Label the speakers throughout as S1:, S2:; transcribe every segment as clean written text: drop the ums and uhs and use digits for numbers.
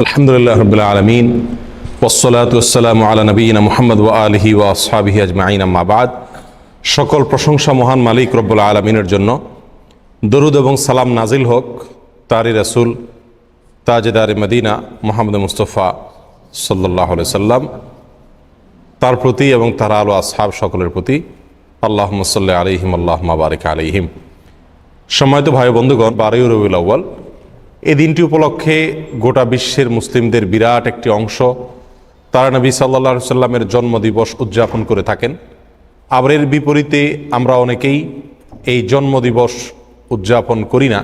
S1: আলহামদুলিল্লাহ রাব্বিল আলামিন ওয়াসসালাতু ওয়াসসালামু আলা নবিয়িনা মুহাম্মদ ওয়া আলিহি ওয়া আসহাবিহি আজমাইন, আম্মা বাদ। সকল প্রশংসা মহান মালিক রব্বুল আলামিনের জন্য। দরুদ এবং সালাম নাজিল হোক তারই রাসূল তাজদারে মদিনা মুহাম্মদ মুস্তাফা সাল্লাল্লাহু আলাইহি সাল্লাম তার প্রতি এবং তার আলো আসহাব সকলের প্রতি। আল্লাহুম্মা সাল্লি আলাইহিম আল্লাহুম্মা বারিক আলাইহিম। সম্মানিত ভাই বন্ধুগণ, 12ই রবিউল আউয়াল এই দিনটি উপলক্ষে গোটা বিশ্বের মুসলিমদের বিরাট একটি অংশ তারা নবী সাল্লাল্লাহু আলাইহি সাল্লামের জন্মদিবস উদযাপন করে থাকেন। আবার এর বিপরীতে আমরা অনেকেই এই জন্মদিবস উদযাপন করি না,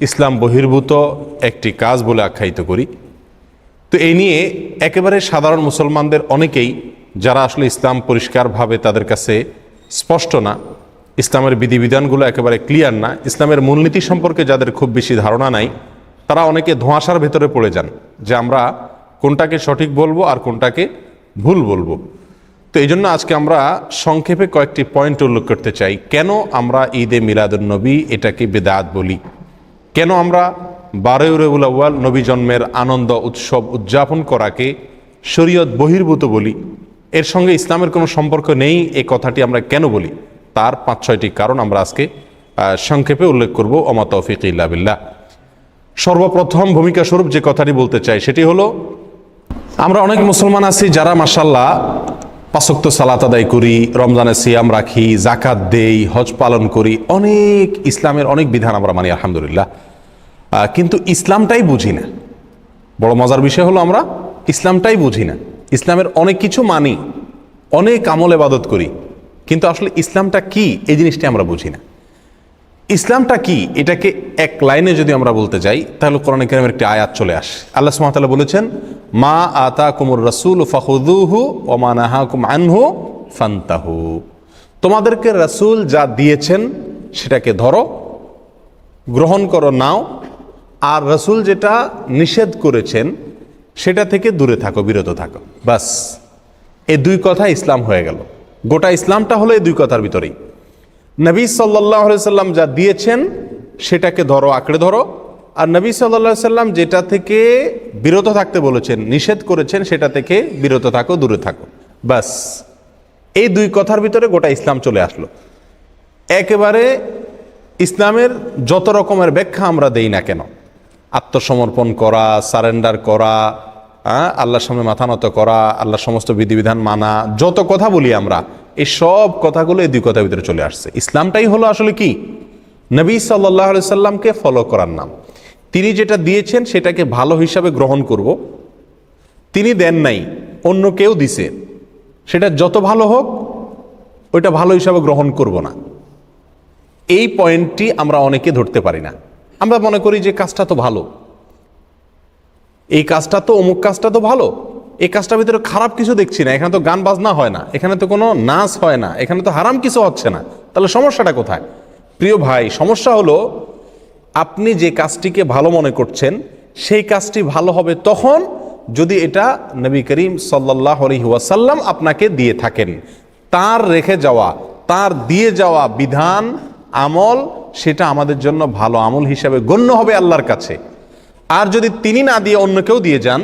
S1: ইসলাম বহির্ভূত একটি কাজ বলে আখ্যায়িত করি। তো এই নিয়ে একেবারে সাধারণ মুসলমানদের অনেকেই, যারা আসলে ইসলাম পরিষ্কারভাবে তাদের কাছে স্পষ্ট না, ইসলামের বিধিবিধানগুলো একেবারে ক্লিয়ার না, ইসলামের মূলনীতি সম্পর্কে যাদের খুব বেশি ধারণা নাই, তারা অনেকে ধোঁয়াশার ভেতরে পড়ে যান যে আমরা কোনটাকে সঠিক বলবো আর কোনটাকে ভুল বলবো। তো এই জন্য আজকে আমরা সংক্ষেপে কয়েকটি পয়েন্ট উল্লেখ করতে চাই। কেন আমরা ঈদে মিলাদুন্নবী এটাকে বেদাত বলি, কেন আমরা 12ই রবিউল আউয়াল নবী জন্মের আনন্দ উৎসব উদযাপন করাকে শরীয়ত বহির্ভূত বলি, এর সঙ্গে ইসলামের কোনো সম্পর্ক নেই এই কথাটি আমরা কেন বলি, তার 5-6টি কারণ আমরা আজকে সংক্ষেপে উল্লেখ করব। ওমা তৌফিক ইল্লা বিল্লাহ। সর্বপ্রথম ভূমিকা স্বরূপ যে কথাটি বলতে চাই সেটি হলো, আমরা অনেক মুসলমান আছি যারা মাশাআল্লাহ 5 ওয়াক্ত সালাত আদায় করি, রমজানে সিয়াম রাখি, যাকাত দেই, হজ পালন করি, অনেক ইসলামের অনেক বিধান আমরা মানি আলহামদুলিল্লাহ, কিন্তু ইসলামটাই বুঝি না। বড় মজার বিষয় হলো আমরা ইসলামটাই বুঝি না। ইসলামের অনেক কিছু মানি, অনেক আমল ইবাদত করি, কিন্তু আসলে ইসলামটা কি এই জিনিসটা আমরা বুঝি না। ইসলামটা কি এটাকে এক লাইনে যদি আমরা বলতে যাই তাহলে কোরআনে কারীমের একটি আয়াত চলে আসে। আল্লাহ সুবহানাহু ওয়া তাআলা বলেছেন, মা আতাকুমুর রাসূলু ফাখুযুহু ওয়া মা নাহাকুম আনহু ফান্তাহু। তোমাদেরকে রাসূল যা দিয়েছেন সেটাকে ধরো, গ্রহণ করো, নাও, আর রাসূল যেটা নিষেধ করেছেন সেটা থেকে দূরে থাকো, বিরত থাকো। বাস, এই দুই কথা ইসলাম হয়ে গেল। গোটা ইসলামটা হলো এই দুই কথার ভিতরেই। নবী সাল্লাল্লাহু আলাইহি সাল্লাম যা দিয়েছেন সেটাকে ধরো, আঁকড়ে ধরো, আর নবী সাল্লাল্লাহু আলাইহি সাল্লাম যেটা থেকে বিরত থাকতে বলেছেন, নিষেধ করেছেন, সেটা থেকে বিরত থাকো, দূরে থাকো। বাস, এই দুই কথার ভিতরে গোটা ইসলাম চলে আসলো। একেবারে ইসলামের যত রকমের ব্যাখ্যা আমরা দেই না কেন, আত্মসমর্পণ করা, সারেন্ডার করা, আল্লাহর সামনে মাথা নত করা, আল্লাহর সমস্ত বিধিবিধান মানা, যত কথা বলি আমরা, এই সব কথাগুলো এই দুই কথার ভিতরে চলে আসছে। ইসলামটাই হলো আসলে কি, নবী সাল্লাল্লাহু আলাইহি সাল্লামকে ফলো করার নাম। তিনি যেটা দিয়েছেন সেটাকে ভালো হিসাবে গ্রহণ করব। তিনি দেন নাই, অন্য কেউ দিছে, সেটা যত ভালো হোক ওইটা ভালো হিসাবে গ্রহণ করব না। এই পয়েন্টটি আমরা অনেকে ধরতে পারি না। আমরা মনে করি যে কাজটা তো ভালো, এই কাজটা তো, অমুক কাজটা তো ভালো, এই কাজটার ভিতরে খারাপ কিছু দেখছি না, এখানে তো গান বাজনা হয় না, এখানে তো কোনো নাচ হয় না, এখানে তো হারাম কিছু হচ্ছে না, তাহলে সমস্যাটা কোথায়? প্রিয় ভাই, সমস্যা হলো আপনি যে কাজটিকে ভালো মনে করছেন সেই কাজটি ভালো হবে তখন যদি এটা নবী করিম সাল্লাল্লাহু আলাইহি ওয়াসাল্লাম আপনাকে দিয়ে থাকেন। তার রেখে যাওয়া, তার দিয়ে যাওয়া বিধান, আমল, সেটা আমাদের জন্য ভালো আমল হিসাবে গণ্য হবে আল্লাহর কাছে। আর যদি তিনি না দিয়ে অন্য কেউ দিয়ে যান,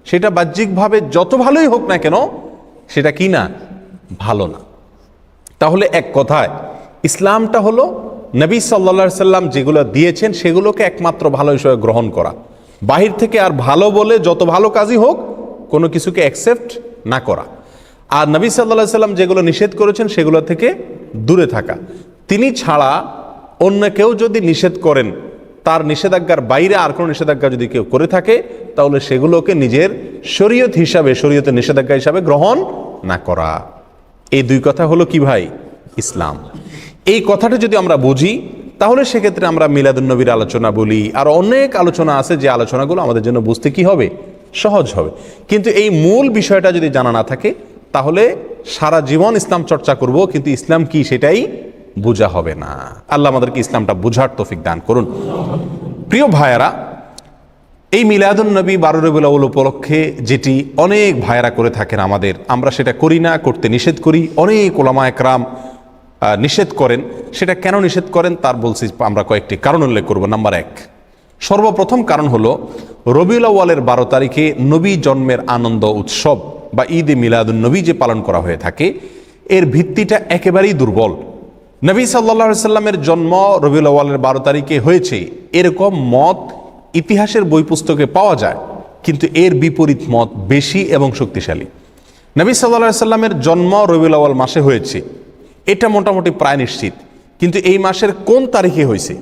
S1: সেটা বাহ্যিকভাবে যত ভালোই হোক না কেন, সেটা কি না, ভালো না। তাহলে এক কথায় ইসলামটা হলো নবী সাল্লাল্লাহু আলাইহি সাল্লাম যেগুলো দিয়েছেন সেগুলোকে একমাত্র ভালো হিসেবে গ্রহণ করা, বাহির থেকে আর ভালো বলে যত ভালো কাজই হোক কোনো কিছুকে অ্যাকসেপ্ট না করা। আর নবী সাল্লাল্লাহু আলাইহি সাল্লাম যেগুলো নিষেধ করেছেন সেগুলো থেকে দূরে থাকা। তিনি ছাড়া অন্য কেউ যদি নিষেধ করেন, তার নিষেধাজ্ঞার বাইরে আর কোনো নিষেধাজ্ঞা যদি কেউ করে থাকে, তাহলে সেগুলোকে নিজের শরীয়ত হিসাবে, শরীয়তের নিষেধাজ্ঞা হিসাবে গ্রহণ না করা। এই দুই কথা হলো কি ভাই, ইসলাম। এই কথাটা যদি আমরা বুঝি তাহলে সেক্ষেত্রে আমরা মিলাদুন্নবীর আলোচনা বলি, আর অনেক আলোচনা আছে যে আলোচনাগুলো আমাদের জন্য বুঝতে কি হবে, সহজ হবে। কিন্তু এই মূল বিষয়টা যদি জানা না থাকে তাহলে সারা জীবন ইসলাম চর্চা করব, কিন্তু ইসলাম কি সেটাই বোঝা হবে না। আল্লাহ আমাদেরকে ইসলামটা বুঝার তৌফিক দান করুন। প্রিয় ভাইয়েরা, এই মিলাদুন্নবী 12 রবিউল আউয়াল উপলক্ষে যেটি অনেক ভাইয়েরা করে থাকেন আমাদের, আমরা সেটা করি না, করতে নিষেধ করি। অনেক উলামা একরাম নিষেধ করেন। সেটা কেন নিষেধ করেন তার বলছি আমরা কয়েকটি কারণ উল্লেখ করব। নাম্বার 1, সর্বপ্রথম কারণ হলো রবিউল আউয়ালের 12 তারিখে নবী জন্মের আনন্দ উৎসব বা ঈদে মিলাদুন নবী যে পালন করা হয়ে থাকে, এর ভিত্তিটা একেবারেই দুর্বল। নবী সাল্লাল্লাহু আলাইহি সাল্লামের জন্ম রবিউল আউয়ালের 12 তারিখে হয়েছে এরকম মত ইতিহাসের বই পুস্তকে পাওয়া যায়, কিন্তু এর বিপরীত মত বেশি এবং শক্তিশালী। নবী সাল্লাল্লাহু আলাইহি সাল্লামের জন্ম রবিউল আউয়াল মাসে হয়েছে, এটা মোটামুটি প্রায় নিশ্চিত, কিন্তু এই মাসের কোন তারিখে হয়েছে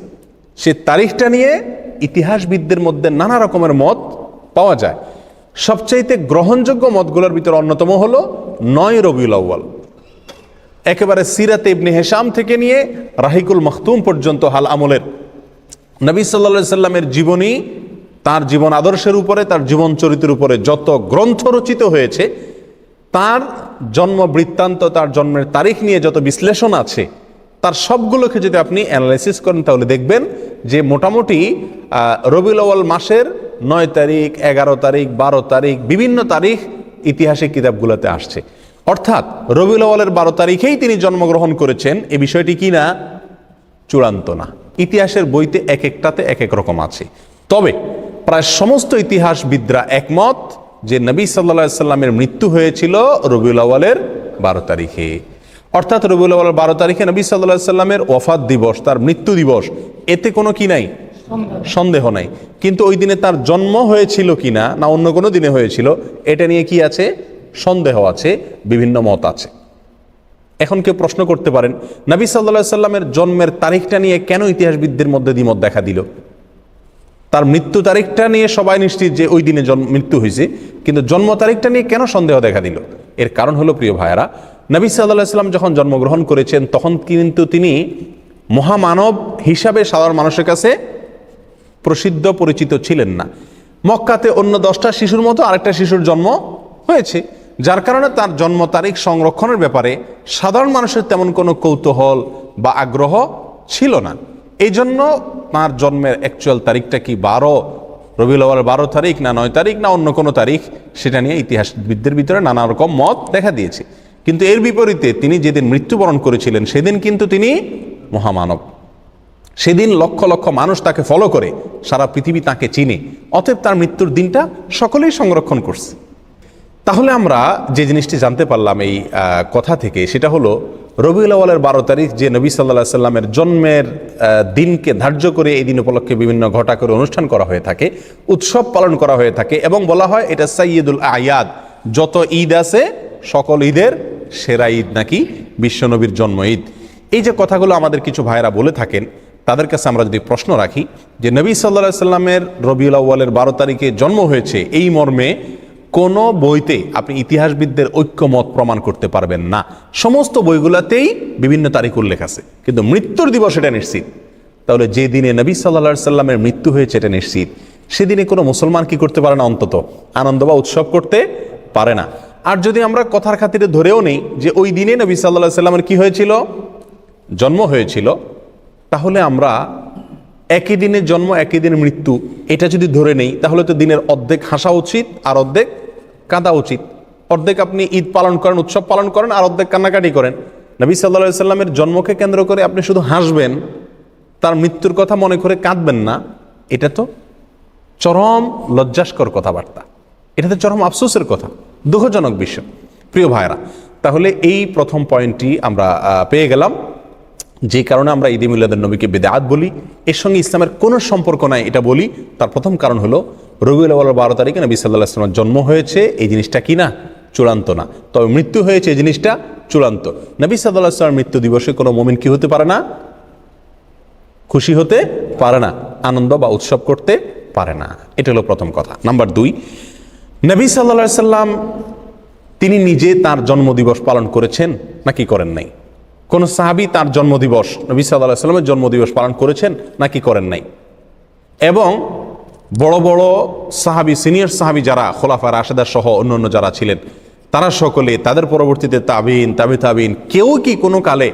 S1: সে তারিখটা নিয়ে ইতিহাসবিদদের মধ্যে নানা রকমের মত পাওয়া যায়। সবচাইতে গ্রহণযোগ্য মতগুলোর ভিতরে অন্যতম হলো 9 রবিউল আউয়াল। একেবারে সিরাতে ইবনে হিশাম থেকে নিয়ে রাহিকুল মাখতুম পর্যন্ত হাল আমলের নবী সাল্লাল্লাহু আলাইহি সাল্লামের জীবনী, তার জীবন আদর্শের উপরে, তার জীবন চরিত্রের উপরে যত গ্রন্থ রচিত হয়েছে, তার জন্ম বৃত্তান্ত, তার জন্মের তারিখ নিয়ে যত বিশ্লেষণ আছে, তার সবগুলোকে যদি আপনি অ্যানালাইসিস করেন তাহলে দেখবেন যে মোটামুটি রবিউল আউয়াল মাসের 9 তারিখ, 11 তারিখ, 12 তারিখ, বিভিন্ন তারিখ ইতিহাসের কিতাবগুলোতে আসছে। অর্থাৎ রবিউল আউয়ালের 12 তারিখেই তিনি জন্মগ্রহণ করেছেন, এই বিষয়টি কি না? চূড়ান্ত না। ইতিহাসের বইতে এক একটাতে এক এক রকম আছে। তবে প্রায় সমস্ত ইতিহাসবিদরা একমত যে নবী সাল্লাল্লাহু আলাইহি সাল্লামের মৃত্যু হয়েছিল রবিউল আউয়ালের 12 তারিখে। অর্থাৎ রবিউল আউয়ালের 12 তারিখে নবী সাল্লাল্লাহু আলাইহি সাল্লামের ওয়াফাত দিবস, তার মৃত্যু দিবস, এতে কোনো কি নাই, সন্দেহ নাই। কিন্তু ওই দিনে তার জন্ম হয়েছিল কিনা না অন্য কোনো দিনে হয়েছিল, এটা নিয়ে কি আছে? সন্দেহ আছে, বিভিন্ন মত আছে। এখন কেউ প্রশ্ন করতে পারেন, নবী সাল্লাল্লাহু আলাইহি সাল্লামের জন্মের তারিখটা নিয়ে কেন ইতিহাসবিদদের মধ্যে দ্বিমত দেখা দিল? তার মৃত্যু তারিখটা নিয়ে সবাই নিশ্চিত যে ওই দিনে মৃত্যু হয়েছে, কিন্তু জন্ম তারিখটা নিয়ে কেন সন্দেহ দেখা দিল? এর কারণ হলো, প্রিয় ভাইয়েরা, নবী সাল্লাল্লাহু আলাইহি সাল্লাম যখন জন্মগ্রহণ করেছেন তখন কিন্তু তিনি মহামানব হিসাবে সাধারণ মানুষের কাছে প্রসিদ্ধ পরিচিত ছিলেন না। মক্কাতে অন্য 10টা শিশুর মতো আরেকটা শিশুর জন্ম হয়েছে, যার কারণে তার জন্ম তারিখ সংরক্ষণের ব্যাপারে সাধারণ মানুষের তেমন কোনো কৌতূহল বা আগ্রহ ছিল না। এই জন্য তার জন্মের অ্যাকচুয়াল তারিখটা কি রবিউল আউয়াল 12 তারিখ না 9 তারিখ না অন্য কোনো তারিখ, সেটা নিয়ে ইতিহাসবিদদের ভিতরে নানা রকম মত দেখা দিয়েছে। কিন্তু এর বিপরীতে তিনি যেদিন মৃত্যুবরণ করেছিলেন সেদিন কিন্তু তিনি মহামানব। সেদিন লক্ষ লক্ষ মানুষ তাকে ফলো করে, সারা পৃথিবী তাকে চিনে, অতএব তার মৃত্যুর দিনটা সকলেই সংরক্ষণ করছে। তাহলে আমরা যে জিনিসটি জানতে পারলাম এই কথা থেকে, সেটা হলো রবিউল আউয়ালের 12 তারিখ যে নবী সাল্লাল্লাহু আলাইহি সাল্লামের জন্মের দিনকে ধার্য করে এই দিন উপলক্ষে বিভিন্ন ঘটা করে অনুষ্ঠান করা হয়ে থাকে, উৎসব পালন করা হয়ে থাকে, এবং বলা হয় এটা সাইয়্যিদুল আয়াদ, যত ঈদ আছে সকল ঈদের সেরা ঈদ নাকি বিশ্বনবীর জন্ম ঈদ। এই যে কথাগুলো আমাদের কিছু ভাইয়েরা বলে থাকেন, তাদের কাছে আমরা যদি প্রশ্ন রাখি যে নবী সাল্লাল্লাহু আলাইহি সাল্লামের রবিউল আউয়ালের 12 তারিখে জন্ম হয়েছে এই মর্মে কোনো বইতে আপনি ইতিহাসবিদদের ঐক্যমত প্রমাণ করতে পারবেন না। সমস্ত বইগুলোতেই বিভিন্ন তারিখ উল্লেখ আছে, কিন্তু মৃত্যুর দিবস এটা নিশ্চিত। তাহলে যে দিনে নবী সাল্লাল্লাহু আলাইহি সাল্লামের মৃত্যু হয়েছে এটা নিশ্চিত, সেদিনে কোনো মুসলমান কি করতে পারে না? অন্তত আনন্দ বা উৎসব করতে পারে না। আর যদি আমরা কথার খাতিরে ধরেও নেই যে ওই দিনে নবী সাল্লাল্লাহু আলাইহি সাল্লামের কি হয়েছিল? জন্ম হয়েছিল, তাহলে আমরা একই দিনে জন্ম একই দিনে মৃত্যু এটা যদি ধরে নেই, তাহলে তো দিনের অর্ধেক হাসা উচিত আর অর্ধেক কাঁদা উচিত। অর্ধেক আপনি ঈদ পালন করেন, উৎসব পালন করেন, আর অর্ধেক কান্নাকাটি করেন। নবী সাল্লাল্লাহু আলাইহি সাল্লামের জন্মকে কেন্দ্র করে আপনি শুধু হাসবেন, তার মৃত্যুর কথা মনে করে কাঁদবেন না, এটা তো চরম লজ্জাস্কর কথাবার্তা, এটা তো চরম আফসোসের কথা, দুঃখজনক বিষয়। প্রিয় ভাইরা, তাহলে এই প্রথম পয়েন্টটি আমরা পেয়ে গেলাম, যে কারণে আমরা ঈদে মিলাদুন নবীকে বিদআত বলি, এর সঙ্গে ইসলামের কোনো সম্পর্ক নাই এটা বলি। তার প্রথম কারণ হলো রবিউল আউয়ালের 12 তারিখে নবী সাল্লাল্লাহু আলাইহি ওয়াসাল্লামের জন্ম হয়েছে, এই জিনিসটা কি না? চূড়ান্ত না। তবে মৃত্যু হয়েছে এই জিনিসটা চূড়ান্ত। নবী সাল্লাল্লাহু আলাইহি ওয়াসাল্লামের মৃত্যু দিবসে কোনো মুমিন কি হতে পারে না? খুশি হতে পারে না, আনন্দ বা উৎসব করতে পারে না। এটা হলো প্রথম কথা। নাম্বার 2, নবী সাল্লাল্লাহু আলাইহি ওয়াসাল্লাম তিনি নিজে তার জন্মদিবস পালন করেছেন নাকি করেন নাই? কোন সাহাবী তার জন্মদিবস, নবী সাল্লাল্লাহু আলাইহি ওয়াসাল্লামের জন্মদিবস পালন করেছেন নাকি করেন নাই? এবং বড় বড় সাহাবী, সিনিয়র সাহাবী যারা খোলাফা রাশেদা সহ অন্যান্য যারা ছিলেন, তারা সকলে, তাদের পরবর্তীতে তাবিন, তাবিন, কেউ কি কোনো কালে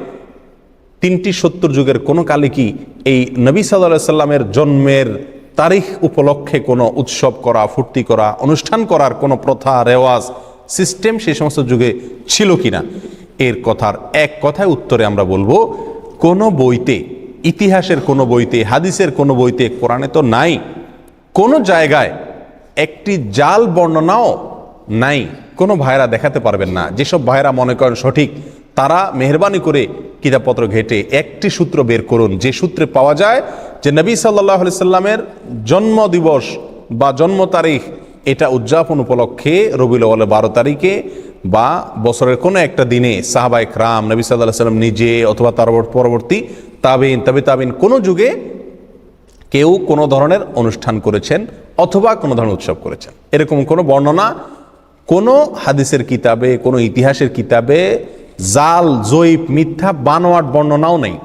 S1: 3টি 70 যুগের কোনো কালে কি এই নবী সাল্লাল্লাহু আলাইহি ওয়াসাল্লামের জন্মের তারিখ উপলক্ষে কোনো উৎসব করা, ফুর্তি করা, অনুষ্ঠান করার কোনো প্রথা, রেওয়াজ, সিস্টেম সেই সমস্ত যুগে ছিল কিনা? এর কথার এক কথায় উত্তরে আমরা বলবো, কোনো বইতে ইতিহাসের কোনো বইতে, হাদিসের কোনো বইতে, কোরআনে তো নাই, কোনো জায়গায় একটি জাল বর্ণনাও নাই। কোনো ভাইরা দেখাতে পারবেন না। যেসব ভাইরা মনে করেন সঠিক, তারা মেহরবানি করে কিতাবপত্র ঘেটে একটি সূত্র বের করুন, যে সূত্রে পাওয়া যায় যে নবী সাল্লাল্লাহু আলাইহি সাল্লামের জন্ম দিবস বা জন্ম তারিখ এটা উদযাপন উপলক্ষে রবিউল আউয়ালের 12 তারিখে বা বছরের কোনো একটা দিনে সাহাবায়ে কেরাম, নবী সাল্লাল্লাহু আলাইহি সাল্লাম নিজে অথবা তার পরবর্তী তাবিন, কোনো যুগে কেউ কোনো ধরনের অনুষ্ঠান করেছেন অথবা কোনো ধরনের উৎসব করেছেন, এরকম কোনো বর্ণনা কোনো হাদিসের কিতাবে, কোনো ইতিহাসের কিতাবে জাল, জয়ীফ, মিথ্যা, বানোয়াট বর্ণনাও নেই।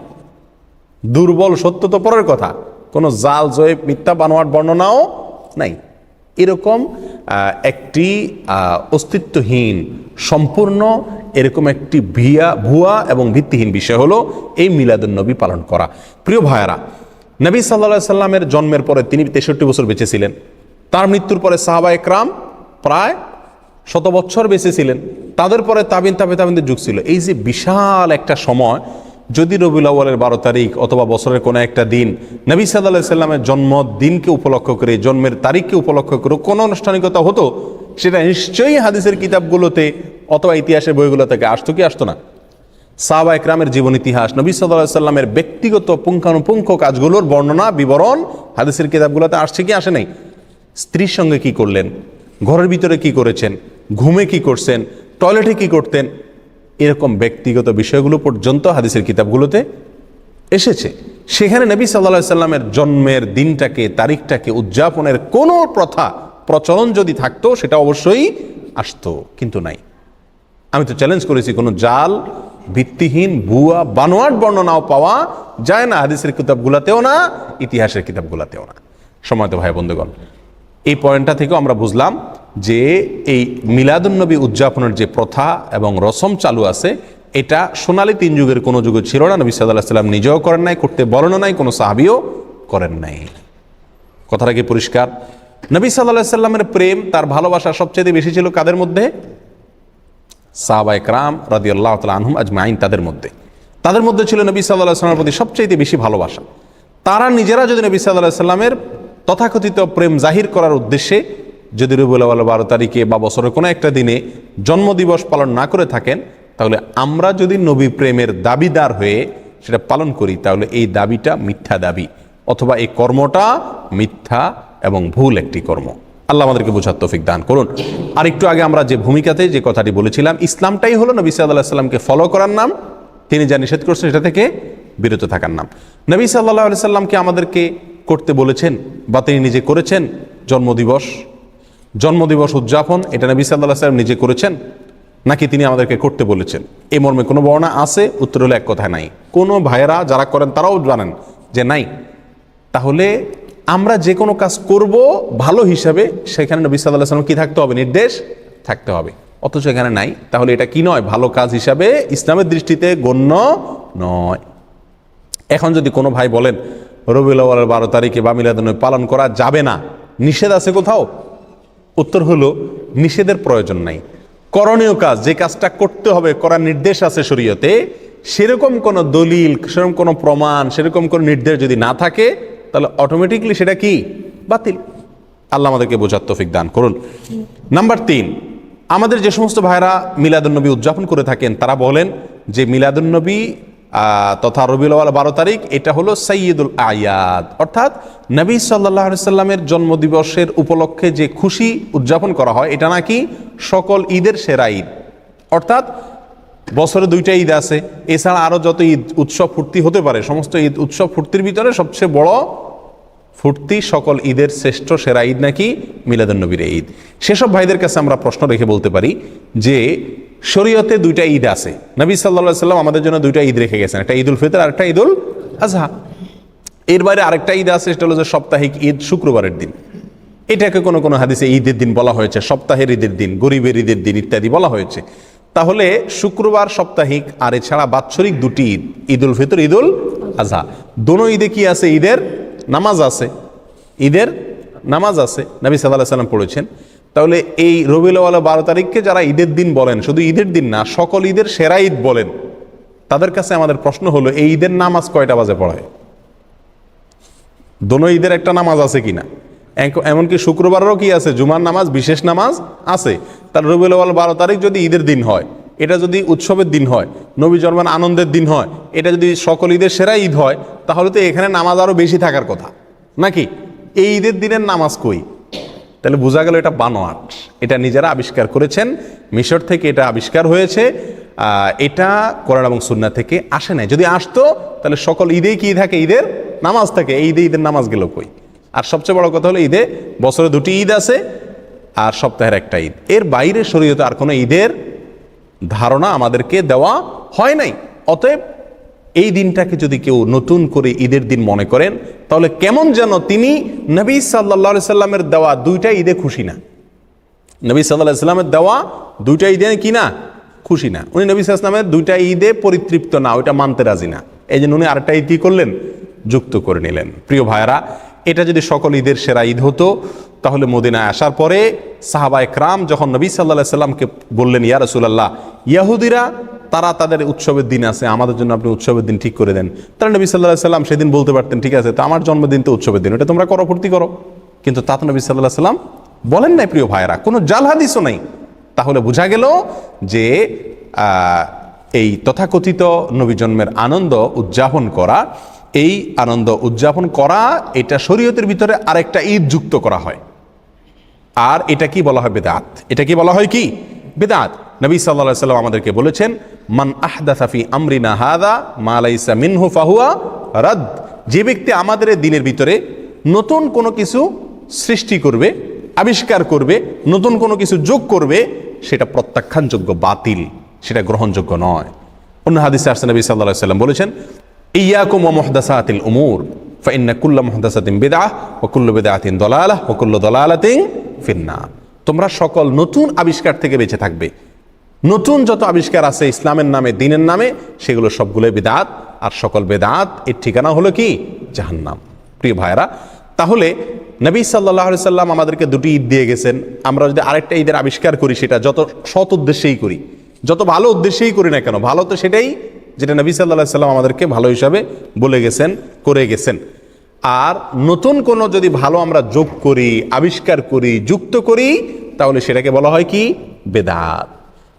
S1: দুর্বল, সত্য তো পরের কথা, কোনো জাল, জয়ীফ, মিথ্যা, বানোয়াট বর্ণনাও নাই। এরকম একটি অস্তিত্বহীন, সম্পূর্ণ এরকম একটি ভুয়া এবং ভিত্তিহীন বিষয় হলো এই মিলাদুন্নবী পালন করা। প্রিয় ভাইয়ারা, নবী সাল্লাল্লাহু আলাইহি সাল্লামের জন্মের পরে তিনি 63 বছর বেঁচে ছিলেন। তার মৃত্যুর পরে সাহাবায়ে কেরাম প্রায় 100 বছর বেঁচে ছিলেন। তাদের পরে তাবিনদের যুগ ছিল। এই যে বিশাল একটা সময়, যদি রবিউল আউয়ালের 12 তারিখ অথবা বছরের কোনো একটা দিন নবী সাল্লাল্লাহু আলাইহি সাল্লামের জন্মদিনকে উপলক্ষ করে, জন্মের তারিখকে উপলক্ষ করে কোনো আনুষ্ঠানিকতা হতো, সেটা নিশ্চয়ই হাদিসের কিতাবগুলোতে অথবা ইতিহাসের বইগুলো থেকে আসতো কি আসতো না? সাহাবায়ে কেরামের জীবন ইতিহাস, নবী সাল্লাল্লাহু আলাইহি সাল্লামের ব্যক্তিগত পুঙ্খানুপুঙ্খ কাজগুলোর বর্ণনা, বিবরণ হাদিসের কিতাবগুলোতে আসছে কি আসে নাই? স্ত্রীর সঙ্গে কি করলেন, ঘরের ভিতরে কি করেছেন, ঘুমে কি করছেন, টয়লেটে কি করতেন, এরকম ব্যক্তিগত বিষয়গুলো পর্যন্ত হাদিসের কিতাবগুলোতে এসেছে। সেখানে নবী সাল্লাল্লাহু আলাইহি সাল্লামের জন্মের দিনটাকে, তারিখটাকে উদযাপনের কোনো প্রথা, প্রচলন যদি থাকতো সেটা অবশ্যই আসতো, কিন্তু নাই। আমি তো চ্যালেঞ্জ করেছি, কোনো জাল, ভিত্তিহীন, ভুয়া, বানোয়াট বর্ণনাও পাওয়া যায় না হাদিসের কিতাবগুলোতেও না, ইতিহাসের কিতাবগুলোতেও না। সম্মানিত ভাই বন্ধুগণ, এই পয়েন্টটা থেকেও আমরা বুঝলাম যে এই মিলাদুন্নবী উদযাপনের যে প্রথা এবং রসম চালু আছে, এটা সোনালী 3 যুগের কোনো যুগে ছিল না। নবী সাল্লাল্লাহু আলাইহি সাল্লাম নিজেও করেন নাই, করতে বলেনও নাই, কোনো সাহাবীও করেন নাই। কথাটা কি পরিষ্কার? নবী সাল্লাল্লাহু আলাইহি সাল্লামের প্রেম, তার ভালোবাসা সবচেয়ে বেশি ছিল কাদের মধ্যে? সাহাবায়ে কেরাম রাদিয়াল্লাহু তাআলা আনহুম আজমাইন, তাদের মধ্যে ছিল নবী সাল্লাল্লাহু আলাইহি সাল্লামের প্রতি সবচেয়ে বেশি ভালোবাসা। তারা নিজেরা যদি নবী সাল্লাল্লাহু আলাইহি সাল্লামের তথাকথিত প্রেম জাহির করার উদ্দেশ্যে যদি রবিউল আউয়াল 12 তারিখে বা বছরের কোনো একটা দিনে জন্মদিবস পালন না করে থাকেন, তাহলে আমরা যদি নবী প্রেমের দাবিদার হয়ে সেটা পালন করি, তাহলে এই দাবিটা মিথ্যা দাবি, অথবা এই কর্মটা মিথ্যা এবং ভুল একটি কর্ম। আল্লাহ আমাদেরকে বোঝার তৌফিক দান করুন। আর একটু আগে আমরা যে ভূমিকাতে যে কথাটি বলেছিলাম, ইসলামটাই হলো নবী সাল্লাল্লাহু আলাইহি সাল্লামকে ফলো করার নাম, তিনি যা নিষেধ করছেন সেটা থেকে বিরত থাকার নাম। নবী সাল্লাল্লাহু আলাইহি সাল্লামকে আমাদেরকে করতে বলেছেন বা তিনি নিজে করেছেন জন্মদিবস উদযাপন, এটা নবী সাল্লাল্লাহু আলাইহি সাল্লাম নিজে করেছেন নাকি তিনি আমাদেরকে করতে বলেছেন? এই মর্মে কোনো বর্ণনা আছে? উত্তর হলো এক কথায় নাই। কোনো ভাইয়েরা যারা করেন তারাও জানেন যে নাই। তাহলে আমরা যে কোনো কাজ করব ভালো হিসাবে, সেখানে নবী সাল্লাল্লাহু আলাইহি সাল্লাম কি থাকতে হবে? নির্দেশ থাকতে হবে। অথচ এখানে নাই। তাহলে এটা কি নয়? ভালো কাজ হিসাবে ইসলামের দৃষ্টিতে গণ্য নয়। এখন যদি কোনো ভাই বলেন রবিউল আউয়ালের 12 তারিখে বা মিলাদুন্নবী পালন করা যাবে না, নিষেধ আছে কোথাও? উত্তর হলো নিষেধের প্রয়োজন নাই। করণীয় কাজ, যে কাজটা করতে হবে, করার নির্দেশ আছে শরীয়তে, সেরকম কোনো দলিল, সেরকম কোনো প্রমাণ, সেরকম কোনো নির্দেশ যদি না থাকে, তাহলে অটোমেটিকলি সেটা কি? বাতিল। আল্লাহ আমাদেরকে বোঝার তৌফিক দান করুন। নাম্বার 3, আমাদের যে সমস্ত ভাইরা মিলাদুন্নবী উদযাপন করে থাকেন, তারা বলেন যে মিলাদুন্নবী তথা রবিউল আউয়াল 12 তারিখ এটা হলো সাইয়্যিদুল আয়াদ, অর্থাৎ নবী সাল্লাল্লাহু আলাইহি সাল্লামের জন্মদিবসের উপলক্ষে যে খুশি উদযাপন করা হয়, এটা নাকি সকল ঈদের সেরা ঈদ। অর্থাৎ বছরে 2টা ঈদ আছে, এছাড়া আরও যত ঈদ উৎসব ফুর্তি হতে পারে, সমস্ত ঈদ উৎসব ফুর্তির ভিতরে সবচেয়ে বড় ফুর্তি, সকল ঈদের শ্রেষ্ঠ সেরা ঈদ নাকি মিলাদুন্নবীর ঈদ। সেসব ভাইদের কাছে আমরা প্রশ্ন রেখে বলতে পারি যে শরীয়তে 2টা ঈদ আছে। নবী সাল্লাল্লাহু আলাইহি সাল্লাম আমাদের জন্য 2টা ঈদ রেখে গেছেন, একটা ঈদুল ফিতর আর একটা ঈদুল আজহা। এর বাইরে আরেকটা ঈদ আছে, সেটা হলো যে সাপ্তাহিক ঈদ, শুক্রবারের দিন। এটাকে কোনো কোনো হাদিসে ঈদের দিন বলা হয়েছে, সপ্তাহের ঈদের দিন, গরিবের ঈদের দিন ইত্যাদি বলা হয়েছে। তাহলে শুক্রবার সাপ্তাহিক আর এছাড়া বাৎসরিক 2টি ঈদ, ঈদুল ফিতর, ঈদুল আজহা, দোনো ঈদে কি আছে? ঈদের নামাজ আছে, ঈদের নামাজ আছে, নবী সাল্লাল্লাহু আলাইহি সাল্লাম পড়েছেন। তাহলে এই রবিউল আউয়াল 12 তারিখকে যারা ঈদের দিন বলেন, শুধু ঈদের দিন না, সকল ঈদের সেরা ঈদ বলেন, তাদের কাছে আমাদের প্রশ্ন হলো এই ঈদের নামাজ কয়টা বাজে পড়ায়? দোনো ঈদের একটা নামাজ আছে কিনা, এমনকি শুক্রবারেরও কি আছে, জুমার নামাজ, বিশেষ নামাজ আছে। তার রবিউল আউয়াল 12 তারিখ যদি ঈদের দিন হয়, এটা যদি উৎসবের দিন হয়, নবী জন্মের আনন্দের দিন হয়, এটা যদি সকল ঈদের সেরা ঈদ হয়, তাহলে তো এখানে নামাজ আরও বেশি থাকার কথা নাকি? এই ঈদের দিনের নামাজ কই? তাহলে বোঝা গেল এটা বানোয়াট, এটা নিজেরা আবিষ্কার করেছেন, মিশর থেকে এটা আবিষ্কার হয়েছে, এটা কোরআন এবং সুন্নাহ থেকে আসে নাই। যদি আসতো তাহলে সকল ঈদেই কি থাকে, ঈদের নামাজ থাকে। এই ঈদে ঈদের নামাজ গেল কই? আর সবচেয়ে বড় কথা হলো ঈদে বছরে 2টি ঈদ আছে আর সপ্তাহের একটা ঈদ, এর বাইরে শরীয়তে আর কোনো ঈদের ধারণা আমাদেরকে দেওয়া হয় নাই। অতএব এই দিনটাকে যদি কেউ নতুন করে ঈদের দিন মনে করেন, তাহলে কেমন যেন তিনি নবী সাল্লাল্লাহু আলাইহি সাল্লামের দেওয়া 2টা ঈদে খুশি না। নবী সাল্লাল্লাহু আলাইহি সাল্লামের দেওয়া 2টা ঈদে কি না, খুশি না। উনি নবী সাল্লাল্লাহু আলাইহি সাল্লামের 2টা ঈদে পরিতৃপ্ত না, ওইটা মানতে রাজি না। এই জন্য উনি আরেকটা ঈদ কি করলেন, যুক্ত করে নিলেন। প্রিয় ভাইরা, এটা যদি সকল ঈদের সেরা ঈদ হতো, তাহলে মদিনায় আসার পরে সাহাবায়ে কেরাম যখন নবী সাল্লাল্লাহু আলাইহি সাল্লামকে বললেন, ইয়া রাসূলুল্লাহ, ইহুদিরা তারা তাদের উৎসবের দিন আছে, আমাদের জন্য আপনি উৎসবের দিন ঠিক করে দেন। তারা নবী সাল্লাল্লাহু আলাইহি সাল্লাম সেদিন বলতে পারতেন, ঠিক আছে, তো আমার জন্মদিন তো উৎসবের দিন, এটা তোমরা করো, ফুর্তি করো। কিন্তু তা তো নবী সাল্লাল্লাহু আলাইহি সাল্লাম বলেন নাই। প্রিয় ভাইরা, কোনো জাল হাদিসও নাই। তাহলে বোঝা গেল যে এই তথাকথিত নবী জন্মের আনন্দ উদযাপন করা, এই আনন্দ উদযাপন করা, এটা শরীয়তের ভিতরে আরেকটা ঈদ যুক্ত করা হয়। আর এটা কি বলা হয়, বিদআত। এটা কি বলা হয়, কি বিদআত। নবী সাল্লাল্লাহু আলাইহি সাল্লাম আমাদেরকে বলেছেন, মান আহদাসা ফি আমরিনা হাযা মা লাইসা মিনহু ফাহুয়া রাদ। যে ব্যক্তি আমাদের দিনের ভিতরে নতুন কোনো কিছু সৃষ্টি করবে, আবিষ্কার করবে, নতুন কোনো কিছু যোগ করবে, সেটা প্রত্যাখ্যানযোগ্য, বাতিল, সেটা গ্রহণযোগ্য নয়। অন্য হাদিসে আসছে নবী সাল্লাল্লাহু আলাইহি সাল্লাম বলেছেন, ইয়াকুম ওয়া মুহদাসাতিল উমুর ফাইন্না কুল্লা মুহদাসাতিন বিদআহ ওয়া কুল্লু বিদআতিন দালালাহ ওয়া কুল্লু দালালাতিন ফিন্নার। তোমরা সকল নতুন আবিষ্কার থেকে বেঁচে থাকবে। নতুন যত আবিষ্কার আছে ইসলামের নামে, দ্বীনের নামে, সেগুলো সবগুলোই বিদআত, আর সকল বিদআত এর ঠিকানা হলো কি, জাহান্নাম। প্রিয় ভাইরা, তাহলে নবী সাল্লাল্লাহু আলাইহি সাল্লাম আমাদেরকে 2টি ঈদ দিয়ে গেছেন। আমরা যদি আরেকটা ঈদের আবিষ্কার করি, সেটা যত সৎ উদ্দেশ্যেই করি, যত ভালো উদ্দেশ্যেই করি না কেন, ভালো তো সেটাই যেটা নবী সাল্লাল্লাহু আলাইহি সাল্লাম আমাদেরকে ভালো হিসাবে বলে গেছেন, করে গেছেন। আর নতুন কোনো যদি ভালো আমরা যোগ করি, আবিষ্কার করি, যুক্ত করি, তাহলে সেটাকে বলা হয় কি, বেদাত।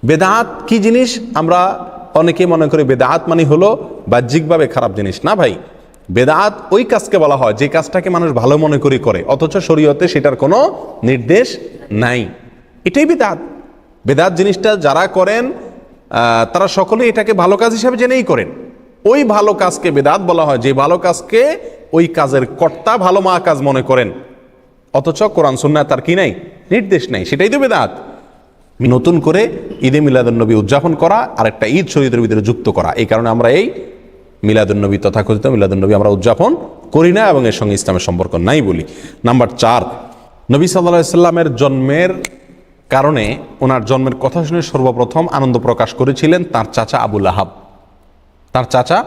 S1: বেদাত কি জিনিস? আমরা অনেকে মনে করি বেদাত মানে হলো বাহ্যিকভাবে খারাপ জিনিস। না ভাই, বেদাত ওই কাজকে বলা হয় যে কাজটাকে মানুষ ভালো মনে করি করে, অথচ শরীয়তে সেটার কোনো নির্দেশ নাই। এটাই বেদাত। বেদাত জিনিসটা যারা করেন তারা সকলে এটাকে ভালো কাজ হিসাবে জেনেই করেন। ওই ভালো কাজকে বেদাত বলা হয় যে ভালো কাজকে ওই কাজের কর্তা ভালো মা কাজ মনে করেন, অথচ কোরআন সুন্নাহ তার কি নাই, নির্দেশ নাই। সেটাই তো বেদাত। নতুন করে ঈদে মিলাদুন্নবী উদযাপন করা, আর একটা ঈদ শরীয়তের ভিতরে যুক্ত করা। এই কারণে আমরা এই মিলাদুন্নবী, তথাকথিত মিলাদুন্নবী আমরা উদযাপন করি না এবং এর সঙ্গে ইসলামের সম্পর্ক নাই বলি। নাম্বার 4, নবী সাল্লাল্লাহু আলাইহি সাল্লামের জন্মের কারণে, ওনার জন্মের কথা শুনে সর্বপ্রথম আনন্দ প্রকাশ করেছিলেন তার চাচা আবু লাহাব। তার চাচা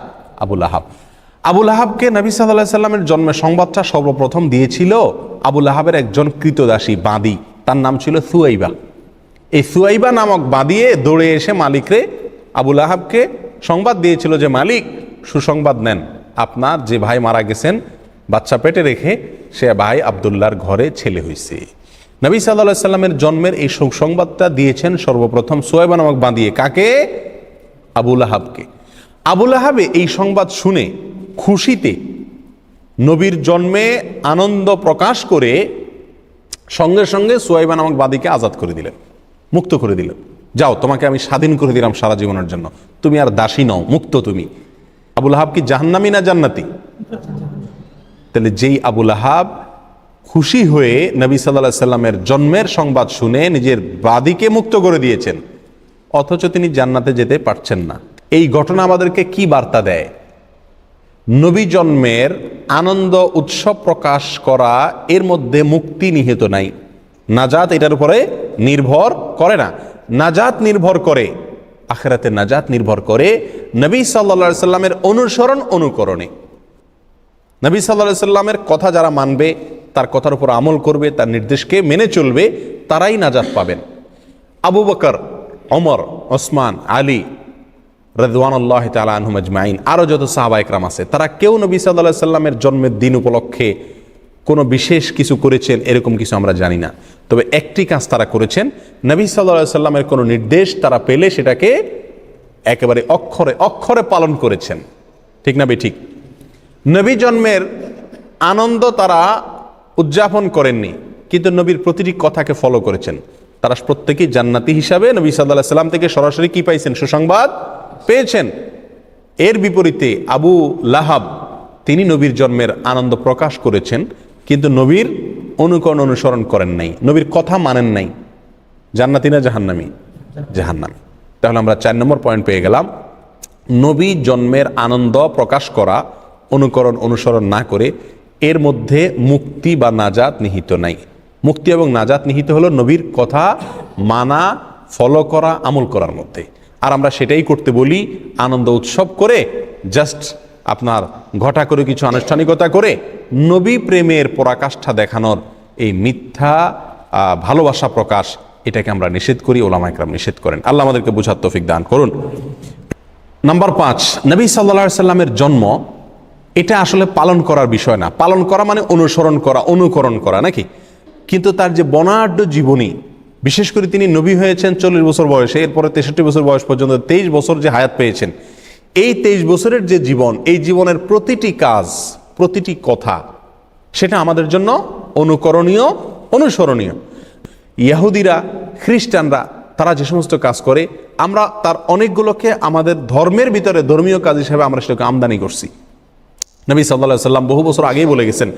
S1: আবু লাহাব, আবু লাহাবকে নবী সাল্লাল্লাহু আলাইহি সাল্লামের জন্মের সংবাদটা সর্বপ্রথম দিয়েছিল আবু লাহাবের একজন কৃতদাসী বাঁদী, তার নাম ছিল সুয়াইবা। এই সুয়াইবা নামক বাঁদিয়ে দৌড়ে এসে মালিকরে, আবু লাহাবকে সংবাদ দিয়েছিল যে, মালিক সুসংবাদ নেন, আপনার যে ভাই মারা গেছেন বাচ্চা পেটে রেখে, সে ভাই আব্দুল্লাহর ঘরে ছেলে হয়েছে। নবী সাল্লাল্লাহু আলাইহি সাল্লামের জন্মের এই সুসংবাদটা দিয়েছেন সর্বপ্রথম সুয়াইবা নামক বাঁদিয়ে। কাকে? আবু লাহাবকে। আবু লাহাবে এই সংবাদ শুনে খুশিতে নবীর জন্মে আনন্দ প্রকাশ করে সঙ্গে সঙ্গে সুয়াইবা নামক বাদীকে আজাদ করে দিলেন, মুক্ত করে দিলেন। যাও, তোমাকে আমি স্বাধীন করে দিলাম সারা জীবনের জন্য, তুমি আর দাসী নও, মুক্ত তুমি। আবু লাহাব কি জাহান্নামী না জান্নাতি? তাহলে যেই আবু লাহাব খুশি হয়ে নবী সাল্লাল্লাহু আলাইহি সাল্লামের জন্মের সংবাদ শুনে নিজের বাদীকে মুক্ত করে দিয়েছেন, অথচ তিনি জান্নাতে যেতে পারছেন না। এই ঘটনা আমাদেরকে কি বার্তা দেয়? নবী জন্মের আনন্দ উৎসব প্রকাশ করা, এর মধ্যে মুক্তি নিহিত নাই। নাজাত এটার উপরে নির্ভর করে না। নাজাত নির্ভর করে, আখিরাতে নাজাত নির্ভর করে নবী সাল্লাল্লাহু আলাইহি সাল্লামের অনুসরণ অনুকরণে। নবী সাল্লাল্লাহু আলাইহি সাল্লামের কথা যারা মানবে, তার কথার উপর আমল করবে, তার নির্দেশকে মেনে চলবে, তারাই নাজাত পাবেন। আবু বকর, ওমর, ওসমান, আলী, রাদিয়াল্লাহু তাআলা আনহুম আজমাইন, আরও যত সাহাবা একরাম আছে, তারা কেউ নবী সাল্লাল্লাহু আলাইহি সাল্লামের জন্মের দিন উপলক্ষে কোনো বিশেষ কিছু করেছেন এরকম কিছু আমরা জানি না। তবে একটি কাজ তারা করেছেন, নবী সাল্লাল্লাহু আলাইহি সাল্লামের কোনো নির্দেশ তারা পেলে সেটাকে একেবারে অক্ষরে অক্ষরে পালন করেছেন। ঠিক না ঠিক? নবী জন্মের আনন্দ তারা উদযাপন করেননি, কিন্তু নবীর প্রতিটি কথাকে ফলো করেছেন। তারা প্রত্যেকেই জান্নাতি হিসাবে নবী সাল্লাল্লাহু আলাইহি সাল্লাম থেকে সরাসরি কি পাইছেন? সুসংবাদ পেয়েছেন। এর বিপরীতে আবু লাহাব, তিনি নবীর জন্মের আনন্দ প্রকাশ করেছেন, কিন্তু নবীর অনুকরণ অনুসরণ করেন নাই, নবীর কথা মানেন নাই। জান্নাতি না জাহান্নামী? জাহান্নামী। তাহলে আমরা 4 নম্বর পয়েন্ট পেয়ে গেলাম, নবী জন্মের আনন্দ প্রকাশ করা, অনুকরণ অনুসরণ না করে এর মধ্যে মুক্তি বা নাজাত নিহিত নাই। মুক্তি এবং নাজাত নিহিত হলো নবীর কথা মানা, ফলো করা, আমল করার মধ্যে। আর আমরা সেটাই করতে বলি, আনন্দ উৎসব করে, জাস্ট আপনার ঘটা করে কিছু আনুষ্ঠানিকতা করে নবী প্রেমের পরাকাষ্ঠা দেখানোর এই মিথ্যা ভালোবাসা প্রকাশ, এটাকে আমরা নিষেধ করি, ওলামা একরাম নিষেধ করেন। আল্লাহ আমাদেরকে বুঝার তৌফিক দান করুন। নাম্বার 5, নবী সাল্লাল্লাহু আলাইহি সাল্লামের জন্ম এটা আসলে পালন করার বিষয় না। পালন করা মানে অনুসরণ করা, অনুকরণ করা, নাকি? কিন্তু তার যে বর্ণাঢ্য জীবনী, বিশেষ করে তিনি নবী হয়েছেন 40 বছর বয়সে, এরপরে 63 বছর বয়স পর্যন্ত 23 বছর যে হায়াত পেয়েছেন, এই 23 বছরের যে জীবন, এই জীবনের প্রতিটি কাজ, প্রতিটি কথা, সেটা আমাদের জন্য অনুকরণীয়, অনুসরণীয়। ইহুদিরা, খ্রিস্টানরা তারা যে সমস্ত কাজ করে, আমরা তার অনেকগুলোকে আমাদের ধর্মের ভিতরে ধর্মীয় কাজ হিসেবে আমরা সেটাকে আমদানি করছি। নবী সাল্লাল্লাহু আলাইহি সাল্লাম বহু বছর আগেই বলে গেছেন,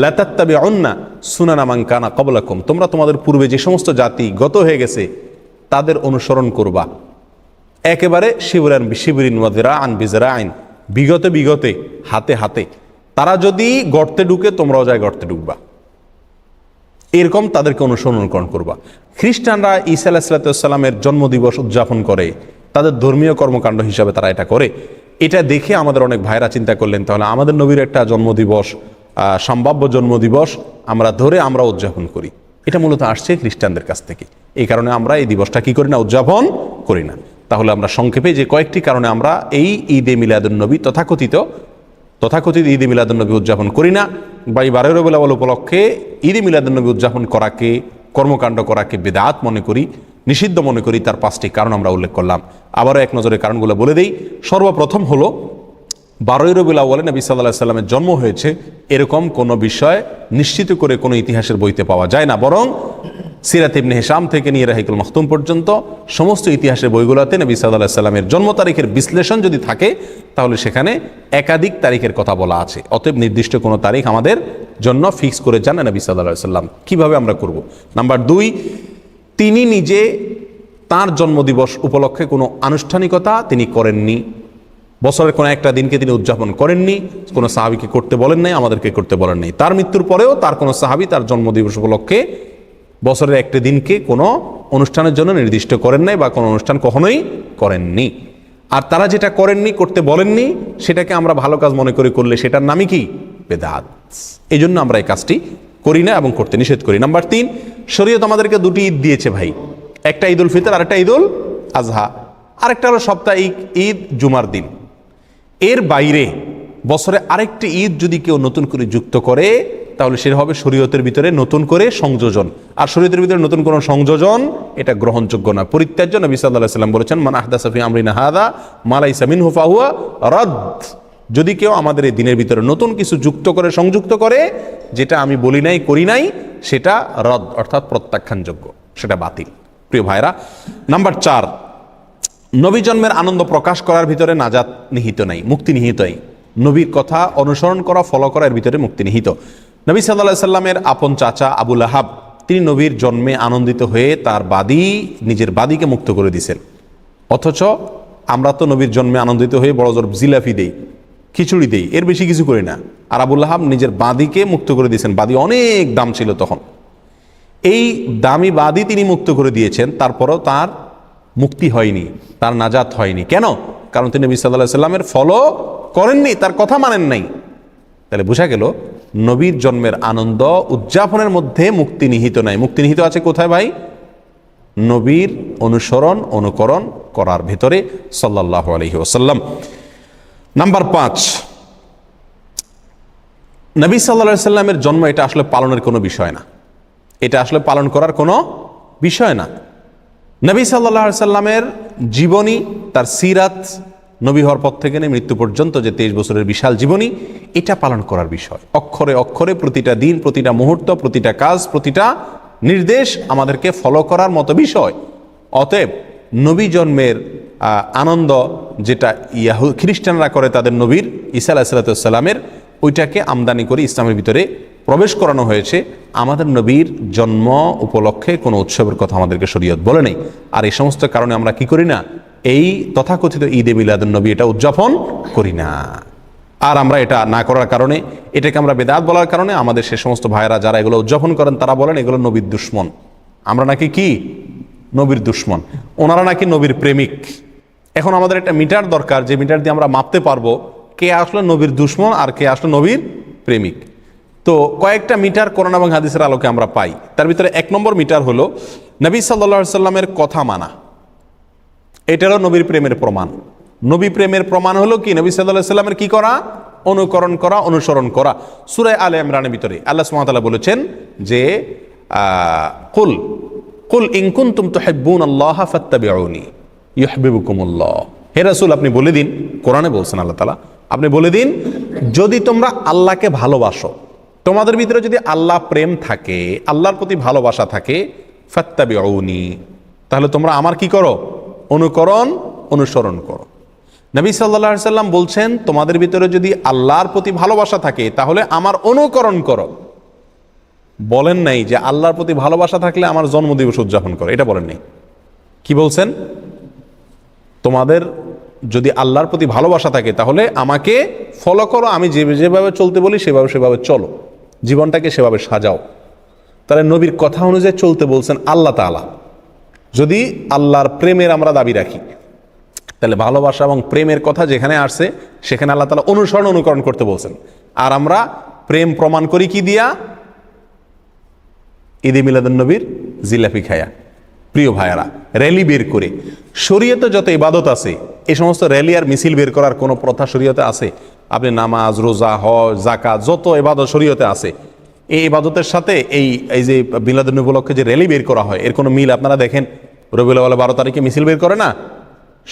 S1: লা তাত্তাবিউন্না সুনানা মান কানা ক্বাবলাকুম, তোমরা তোমাদের পূর্বে যে সমস্ত জাতি গত হয়ে গেছে তাদের অনুসরণ করবা, একেবারে শিবরান বিশিবরিন ওয়া যিরাআন বিযরাইন, বিগতে বিগতে, হাতে হাতে। তারা যদি গর্তে ঢুকে তোমরাও যায় গর্তে ঢুকবা, এরকম তাদেরকে অনুসরণ করবা। খ্রিস্টানরা ঈসা আলাইহিস সালামের জন্মদিবস উদযাপন করে, তাদের ধর্মীয় কর্মকাণ্ড হিসাবে তারা এটা করে। এটা দেখে আমাদের অনেক ভাইরা চিন্তা করলেন, তাহলে আমাদের নবীর একটা জন্মদিবস, সম্ভাব্য জন্মদিবস আমরা ধরে আমরা উদযাপন করি। এটা মূলত আসছে খ্রিস্টানদের কাছ থেকে। এই কারণে আমরা এই দিবসটা কি করি না? উদযাপন করি না। তাহলে আমরা সংক্ষেপে যে কয়েকটি কারণে আমরা এই ঈদে মিলাদুন্নবী তথাকথিত ঈদে মিলাদুন্নবী উদযাপন করি না, বা এই 12 রবিউল আউয়াল উপলক্ষে ঈদে মিলাদুন্নবী উদযাপন করাকে, কর্মকাণ্ড করাকে বিদআত মনে করি, নিষিদ্ধ মনে করি, তার 5টি কারণ আমরা উল্লেখ করলাম। আবারও এক নজরে কারণগুলো বলে দেই। সর্বপ্রথম হলো 12 রবিউল আউয়ালে নবী সাল্লাল্লাহু আলাইহি সাল্লামের জন্ম হয়েছে এরকম কোনো বিষয় নিশ্চিত করে কোনো ইতিহাসের বইতে পাওয়া যায় না, বরং সিরাত ইবনে হিশাম থেকে নিয়ে রাহিকুল মাখতুম পর্যন্ত সমস্ত ইতিহাসের বইগুলোতে নবী সাল্লাল্লাহু আলাইহি সাল্লামের জন্ম তারিখের বিশ্লেষণ যদি থাকে তাহলে সেখানে একাধিক তারিখের কথা বলা আছে। অতএব নির্দিষ্ট কোনো তারিখ আমাদের জন্য ফিক্স করে জানেন নবী সাল্লাল্লাহু আলাইহি সাল্লাম। কিভাবে আমরা করব? নাম্বার 2, তিনি নিজে তার জন্মদিবস উপলক্ষে কোনো আনুষ্ঠানিকতা তিনি করেননি। বছরের কোনো একটা দিনকে তিনি উদযাপন করেননি, কোনো সাহাবীকে করতে বলেন নাই, আমাদেরকে করতে বলেন নাই। তার মৃত্যুর পরেও তার কোনো সাহাবী তার জন্মদিবস উপলক্ষে বছরের একটা দিনকে কোনো অনুষ্ঠানের জন্য নির্দিষ্ট করেন নাই, বা কোনো অনুষ্ঠান কখনোই করেননি। আর তারা যেটা করেননি, করতে বলেননি, সেটাকে আমরা ভালো কাজ মনে করে করলে সেটার নামই কি? বেদাত। এই জন্য আমরা এই কাজটি করি না এবং করতে নিষেধ করি। নাম্বার 3, শরীয়ত আমাদেরকে 2টি ঈদ দিয়েছে ভাই, একটা ঈদুল ফিতর আর একটা ঈদুল আজহা, আরেকটা হলো সাপ্তাহিক ঈদ জুমার দিন। এর বাইরে বছরে আরেকটি ঈদ যদি কেউ নতুন করে যুক্ত করে তাহলে সেটা হবে শরীয়তের ভিতরে নতুন করে সংযোজন। আর শরীয়তের ভিতরে নতুন কোনো সংযোজন এটা গ্রহণযোগ্য না, পরিত্যাজ্য। নবী সাল্লাল্লাহু আলাইহি সাল্লাম বলেছেন, মান আহদাসা ফি আমরিনা হাযা মা লাইসা মিনহু ফাহুয়া রাদ। যদি কেউ আমাদের এই দিনের ভিতরে নতুন কিছু যুক্ত করে, সংযুক্ত করে, যেটা আমি বলি নাই, করি নাই, সেটা রদ অর্থাৎ প্রত্যাখ্যানযোগ্য, সেটা বাতিল। প্রিয় ভাইরা, নাম্বার 4, নবী জন্মের আনন্দ প্রকাশ করার ভিতরে নাজাত নিহিত নাই, মুক্তি নিহিতই। নবীর কথা অনুসরণ করা, ফলো করার ভিতরে মুক্তি নিহিত। নবী সাল্লাল্লাহু আলাইহি সাল্লামের আপন চাচা আবু লাহাব, তিনি নবীর জন্মে আনন্দিত হয়ে তার নিজের বাদীকে মুক্ত করে দিয়েছেন। অথচ আমরা তো নবীর জন্মে আনন্দিত হয়ে বড় জোর জিলাফি দেই, খিচুড়ি দেই, এর বেশি কিছু করি না। আর আবু লাহাব নিজের বাদীকে মুক্ত করে দিয়েছেন। বাদী অনেক দাম ছিল তখন। এই দামি বাদী তিনি মুক্ত করে দিয়েছেন, তারপরও তার মুক্তি হয়নি, তার নাজাত হয়নি। কেন? কারণ তিনি নবী সাল্লাল্লাহু আলাইহি সাল্লামের ফলো করেননি, তার কথা মানেন নাই। তাহলে বোঝা গেল নবীর জন্মের আনন্দ উদযাপনের মধ্যে মুক্তি নিহিত নাই। মুক্তি নিহিত আছে কোথায় ভাই? নবীর অনুসরণ অনুকরণ করার ভেতরে সাল্লাল্লাহু আলাইহি ওয়াসাল্লাম। নাম্বার 5, নবী সাল্লাল্লাহু আলাইহি সাল্লামের জন্ম এটা আসলে পালনের কোনো বিষয় না, এটা আসলে পালন করার কোনো বিষয় না। নবী সাল্লাল্লাহু আলাইহি সাল্লামের জীবনী, তার সিরাত, নবী হওয়ার পর থেকে নিয়ে মৃত্যু পর্যন্ত যে 23 বছরের বিশাল জীবনী, এটা পালন করার বিষয়। অক্ষরে অক্ষরে প্রতিটা দিন, প্রতিটা মুহূর্ত, প্রতিটা কাজ, প্রতিটা নির্দেশ আমাদেরকে ফলো করার মতো বিষয়। অতএব নবী জন্মের আনন্দ যেটা খ্রিস্টানরা করে তাদের নবীর ঈসা আলাইহিস সালামের, ওইটাকে আমদানি করে ইসলামের ভিতরে প্রবেশ করানো হয়েছে। আমাদের নবীর জন্ম উপলক্ষে কোনো উৎসবের কথা আমাদেরকে শরীয়ত বলে নেই। আর এই সমস্ত কারণে আমরা কি করি না, এই তথাকথিত ঈদে মিলাদুন নবী এটা উদযাপন করি না। আর আমরা এটা না করার কারণে, এটাকে আমরা বেদাত বলার কারণে আমাদের সে সমস্ত ভাইয়েরা যারা এগুলো উদযাপন করেন তারা বলেন এগুলো নবীর দুশ্মন। আমরা নাকি কি নবীর দুশ্মন, ওনারা নাকি নবীর প্রেমিক। এখন আমাদের একটা মিটার দরকার, যে মিটার দিয়ে আমরা মাপতে পারবো কে আসলে নবীর দুশ্মন আর কে আসলে নবীর প্রেমিক। তো কয়েকটা মিটার কোরআন এবং হাদিসের আলোকে আমরা পাই। তার ভিতরে 1 নম্বর মিটার হলো নবী সাল্লাল্লাহু আলাইহি সাল্লামের কথা মানা। এটা হলো নবীর প্রেমের প্রমাণ। নবী প্রেমের প্রমাণ হলো কি, নবী সাল্লাল্লাহু আলাইহি সাল্লামের কি করা, অনুকরণ করা, অনুসরণ করা। সূরা আলে ইমরানের ভিতরে আল্লাহ সুবহানাহু ওয়া তাআলা বলেছেন যে কুল ইন কুনতুম তুহিব্বুনাল্লাহা ফাত্তাবিউনি ইউহিব্বুকুমুল্লাহ। হে রাসূল, আপনি বলে দিন, কোরআনে বলছেন আল্লাহ তাআলা, আপনি বলে দিন যদি তোমরা আল্লাহকে ভালোবাসো, তোমাদের ভিতরে যদি আল্লাহ প্রেম থাকে, আল্লাহর প্রতি ভালোবাসা থাকে, ফাত্তাবিউনি, তাহলে তোমরা আমার কি করো, অনুকরণ, অনুসরণ করো। নবী সাল্লাল্লাহু আলাইহি সাল্লাম বলছেন তোমাদের ভিতরে যদি আল্লাহর প্রতি ভালোবাসা থাকে তাহলে আমার অনুকরণ করো। বলেন নাই যে আল্লাহর প্রতি ভালোবাসা থাকলে আমার জন্মদিবস উদযাপন করো, এটা বলেন নাই। কি বলছেন, তোমাদের যদি আল্লাহর প্রতি ভালোবাসা থাকে তাহলে আমাকে ফলো করো, আমি যেভাবে চলতে বলি সেভাবে চলো, জীবনটাকে সেভাবে সাজাও। তাহলে নবীর কথা অনুযায়ী চলতে বলছেন আল্লাহ তাআলা। যদি আল্লাহর প্রেমের আমরা দাবি রাখি, তাহলে ভালোবাসা এবং প্রেমের কথা যেখানে আসছে সেখানে আল্লাহ তাআলা অনুসরণ, অনুকরণ করতে বলছেন। আর আমরা প্রেম প্রমাণ করি কি দিয়া, ঈদে মিলাদুন নবীর জিলাপি খায়া। প্রিয় ভাইয়ারা, র্যালি বের করে, শরীয়তে যত ইবাদত আছে এই সমস্ত র্যালি আর মিছিল বের করার কোনো প্রথা শরীয়তে আছে? আপনি নামাজ, রোজা, হজ, যাকাত, যত ইবাদত শরীয়তে আছে, এই ইবাদতের সাথে এই যে মিলাদুন নবী উপলক্ষে যে র্যালি বের করা হয় এর কোনো মিল আপনারা দেখেন? রবিউল আউয়াল 12 তারিখে মিছিল বের করে না?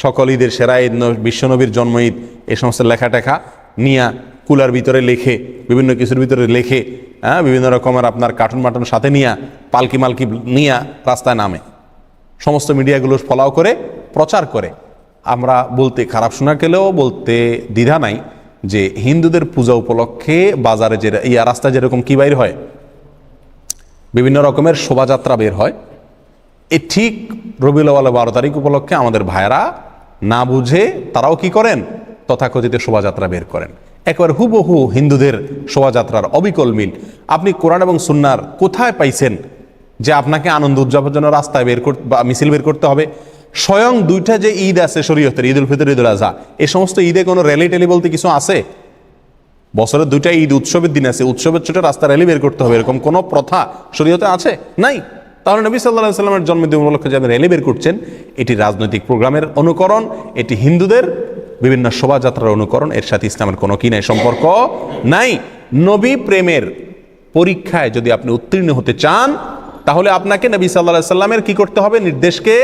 S1: সকল ঈদের সেরা ঈদ, বিশ্বনবীর জন্ম ঈদ, এই সমস্ত লেখা টেখা নিয়া কুলার ভিতরে লেখে, বিভিন্ন কিছুর ভিতরে লেখে, বিভিন্ন রকমের আপনার কার্টুন মাটুন সাথে নিয়া, পালকি মালকি নিয়া রাস্তায় নামে, সমস্ত মিডিয়াগুলো ফলাও করে প্রচার করে। আমরা বলতে খারাপ শোনা গেলেও বলতে দ্বিধা নাই যে হিন্দুদের পূজা উপলক্ষে বাজারে যে রাস্তায় যেরকম কি বাইর হয়, বিভিন্ন রকমের শোভাযাত্রা বের হয়, এ ঠিক রবিউল আউয়াল 12 তারিখ উপলক্ষে আমাদের ভাইয়েরা না বুঝে তারাও কি করেন, তথাকথিত শোভাযাত্রা বের করেন। একবার হুবহু হিন্দুদের শোভাযাত্রার অবিকল মিল। আপনি কোরআন এবং সুন্নাহর কোথায় পাইছেন যে আপনাকে আনন্দ উদযাপনের জন্য রাস্তায় বের করতে বা মিছিল বের করতে হবে? স্বয়ং 2টা যে ঈদ আছে শরীয়তের, ঈদুল ফিতর, ঈদুল আযহা, এই সমস্ত ঈদে কোনো র্যালি টেলি বলতে কিছু আছে? বছরের 2টা ঈদ উৎসবের দিন আছে, উৎসবের ছোট রাস্তা র্যালি বের করতে হবে, এরকম কোনো প্রথা শরীয়তে আছে? নাই। তাহলে নবী সাল্লাল্লাহু আলাইহি সাল্লামের জন্মদিন উপলক্ষে যে র্যালি বের করছেন, এটি রাজনৈতিক প্রোগ্রামের অনুকরণ, এটি হিন্দুদের বিভিন্ন শোভাযাত্রার অনুকরণ, এর সাথে ইসলামের কোনো কি নাই, সম্পর্ক নাই। নবী প্রেমের পরীক্ষায় যদি আপনি উত্তীর্ণ হতে চান তাহলে আপনাকে নবী সাল্লাল্লাহু আলাইহি সাল্লামের কি করতে হবে, নির্দেশকে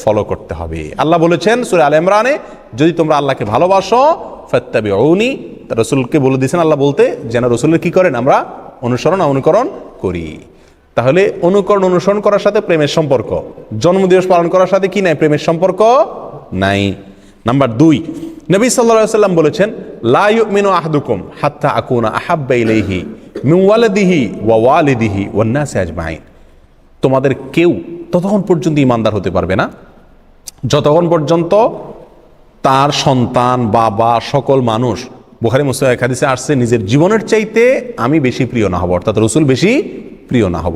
S1: ফলো করতে হবে। আল্লাহ বলেছেন সূরা আলে ইমরানে, যদি তোমরা আল্লাহকে ভালোবাসো ফাত্তাবিউনি, রাসূলকে বলে দিয়েছেন আল্লাহ বলতে, যেন রাসূলের কি করেন, আমরা অনুকরণ করি। তাহলে অনুকরণ, অনুসরণ করার সাথে প্রেমের সম্পর্ক, জন্মদিবস পালন করার সাথে কি নাই, প্রেমের সম্পর্ক নাই। নাম্বার 2, নবী সাল্লাল্লাহু আলাইহি সাল্লাম বলেছেন লা ইউমিনু আহাদুকুম হাত্তা আকুনা আহাব্বা ইলাইহি মিন ওয়ালাদিহি ওয়া ওয়ালিদিহি ওয়ান নাসি আজমাইন। তোমাদের কেউ ততক্ষণ পর্যন্ত ঈমানদার হতে পারবে না যতক্ষণ পর্যন্ত তার সন্তান, বাবা, সকল মানুষ, বুখারী মুসলিম এক হাদিসে আসছে, নিজের জীবনের চাইতে আমি বেশি প্রিয় না হব, অর্থাৎ রাসূল বেশি প্রিয় না হব।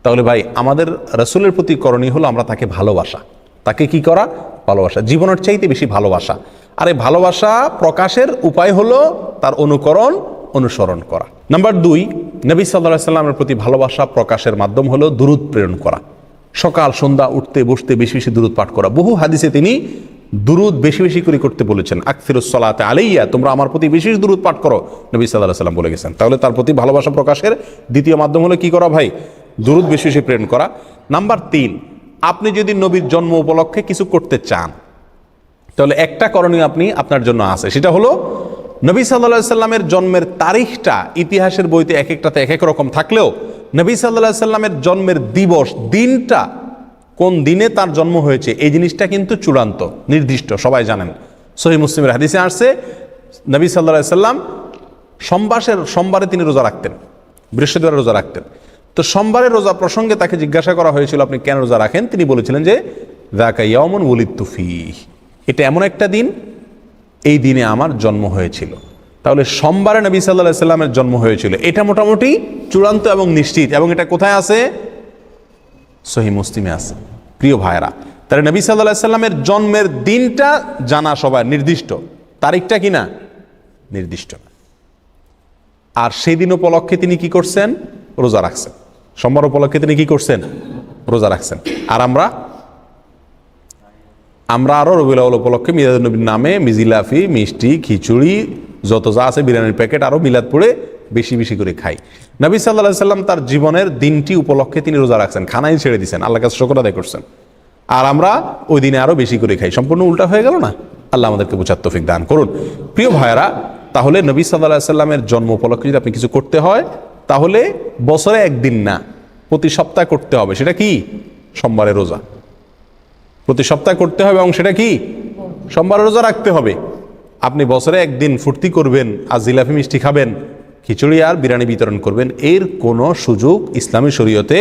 S1: তাহলে ভাই আমাদের রাসূলের প্রতি করণীয় হলো আমরা তাকে ভালোবাসা, তাকে কি করা, ভালোবাসা, জীবনের চাইতে বেশি ভালোবাসা। আর এই ভালোবাসা প্রকাশের উপায় হলো তার অনুকরণ, অনুসরণ করা। নাম্বার 2, নবী সাল্লাল্লাহু আলাইহি সাল্লামের প্রতি ভালোবাসা প্রকাশের মাধ্যম হলো দুরূদ প্রেরণ করা। সকাল সন্ধ্যা উঠতে বসতে বেশি বেশি দুরূদ পাঠ করা। বহু হাদিসে তিনি দুরুদ বেশি বেশি করে করতে বলেছেন। আকসিরুস সালাতে আলাইয়া, তোমরা আমার প্রতি বেশি দুরুদ পাঠ করো, নবী সাল্লাল্লাহু আলাইহি সাল্লাম বলে গেছেন। তাহলে তার প্রতি ভালোবাসা প্রকাশের দ্বিতীয় মাধ্যম হলো কি করা ভাই? দুরুদ বেশি বেশি প্রেরণ করা। নাম্বার 3, আপনি যদি নবীর জন্ম উপলক্ষে কিছু করতে চান, তাহলে একটা করণীয় আপনি আপনার জন্য আছে, সেটা হলো নবী সাল্লাল্লাহু আলাইহি সাল্লামের জন্মের তারিখটা ইতিহাসের বইতে এক একটাতে এক এক রকম থাকলেও নবী সাল্লাল্লাহু আলাইহি সাল্লামের জন্মের দিবস, দিনটা, কোন দিনে তার জন্ম হয়েছে, এই জিনিসটা কিন্তু চূড়ান্ত নির্দিষ্ট, সবাই জানেন। সহিহ মুসলিমের হাদিসে আসছে নবী সাল্লাল্লাহু আলাইহি সাল্লাম সোমবারে তিনি রোজা রাখতেন, বৃহস্পতিবার রোজা রাখতেন। তো সোমবারের রোজা প্রসঙ্গে তাকে জিজ্ঞাসা করা হয়েছিল, আপনি কেন রোজা রাখেন? তিনি বলেছিলেন যে যাকা ইয়াউমুন ওয়ালিদতু ফীহ, এটা এমন একটা দিন, এই দিনে আমার জন্ম হয়েছিল। তাহলে সোমবারে নবী সাল্লাল্লাহু আলাইহি সাল্লামের জন্ম হয়েছিল, এটা মোটামুটি চূড়ান্ত এবং নিশ্চিত। এবং এটা কোথায় আছে? সহিহ মুসলিমে আছে। প্রিয় ভাইরা, তাহলে নবী সাল্লাল্লাহু আলাইহি সাল্লামের জন্মের দিনটা জানা সবাই, নির্দিষ্ট, তারিখটা কি না? নির্দিষ্ট না। আর সেই দিন উপলক্ষে তিনি কি করছেন? রোজা রাখছেন। সোমবার উপলক্ষে তিনি কি করছেন? রোজা রাখছেন। আর আমরা আরো রবিউল আউয়াল উপলক্ষে মিলাদুন নবীর নামে মিজিলাফি, মিষ্টি, খিচুড়ি, যত যা আছে, বিরিয়ানির প্যাকেট, আরো মিলাদ পড়ে বেশি বেশি করে খাই। নবী সাল্লাল্লাহু আলাইহি সাল্লাম তার জীবনের দিনটি উপলক্ষে তিনি রোজা রাখছেন, খানাই ছেড়ে দিয়েছেন, আল্লাহর কাছে শুকর আদায় করছেন। আর আমরা ওই দিনে আরো বেশি করে খাই। সম্পূর্ণ উল্টা হয়ে গেল না? আল্লাহ আমাদেরকে বোঝার তৌফিক দান করুন। প্রিয় ভাইরা, তাহলে নবী সাল্লাল্লাহু আলাইহি সাল্লামের জন্ম উপলক্ষে যদি আপনি কিছু করতে হয়, তাহলে বছরে একদিন না, প্রতি সপ্তাহে করতে হবে। সেটা কি? সোমবারের রোজা প্রতি সপ্তাহে করতে হবে, এবং সেটা কি? সোমবারের রোজা রাখতে হবে। আপনি বছরে একদিন ফুর্তি করবেন আর জিলাপি মিষ্টি খাবেন, খিচুড়ি আর বিরিয়ানি বিতরণ করবেন, এর কোনো সুযোগ ইসলামী শরীয়তে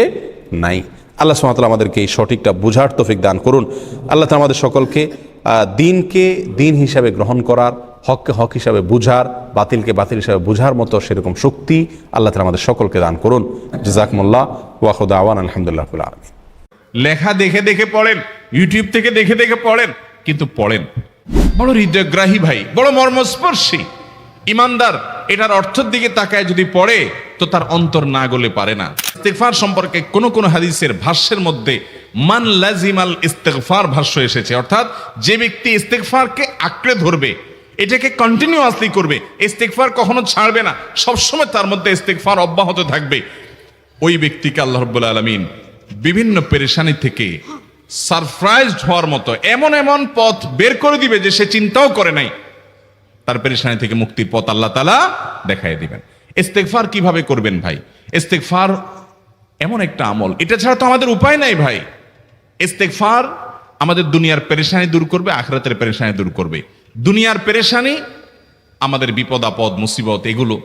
S1: নাই। আল্লাহ সুবহানাহু ওয়া তাআলা আমাদেরকে এই সঠিকটা বুঝার তৌফিক দান করুন। আল্লাহ তাআলা আমাদের সকলকে দিনকে দিন হিসাবে গ্রহণ করার, হককে হক হিসাবে বুঝার, বাতিলকে বাতিল হিসাবে বুঝার মতো সেরকম শক্তি আল্লাহ তাআলা আমাদের সকলকে দান করুন। জাযাকুমুল্লাহ ওয়া আখিরু দাওয়ানা আলহামদুলিল্লাহি রাব্বিল আলামিন।
S2: লেখা দেখে দেখে পড়েন, ইউটিউব থেকে দেখে দেখে পড়েন, কিন্তু পড়েন বড় হৃদয়গ্রাহী ভাই, বড় মর্মস্পর্শী। ইমানদার এটার অর্থের দিকে তাকায় যদি পড়ে, তো তার অন্তর না গলে পারে না। ইস্তেগফার সম্পর্কে কোন কোন হাদিসের ভাষ্যের মধ্যে মান লাজিমাল ইস্তেগফার ভাষ্য এসেছে, অর্থাৎ যে ব্যক্তি ইস্তেগফারকে আঁকড়ে ধরবে, এটাকে কন্টিনিউয়াসলি করবে, ইস্তেগফার কখনো ছাড়বে না, সবসময় তার মধ্যে ইস্তেগফার অব্যাহত থাকবে, ওই ব্যক্তিকে আল্লাহ রাব্বুল আলামিন বিভিন্ন পেরেশানি থেকে সারপ্রাইজড হওয়ার মতো এমন এমন পথ বের করে দিবে যে সে চিন্তাও করে নাই। তার পেরেশানি থেকে মুক্তির পথ আল্লাহ তাআলা দেখায় দিবেন। ইস্তেগফার কিভাবে করবেন ভাই? ইস্তেগফার এমন একটা আমল, এটা ছাড়া তো আমাদের উপায় নাই ভাই। ইস্তেগফার আমাদের দুনিয়ার পেরেশানি দূর করবে, আখিরাতের পেরেশানি দূর করবে। দুনিয়ার পেরেশানি, আমাদের বিপদ আপদ, মুসিবত, এগুলো,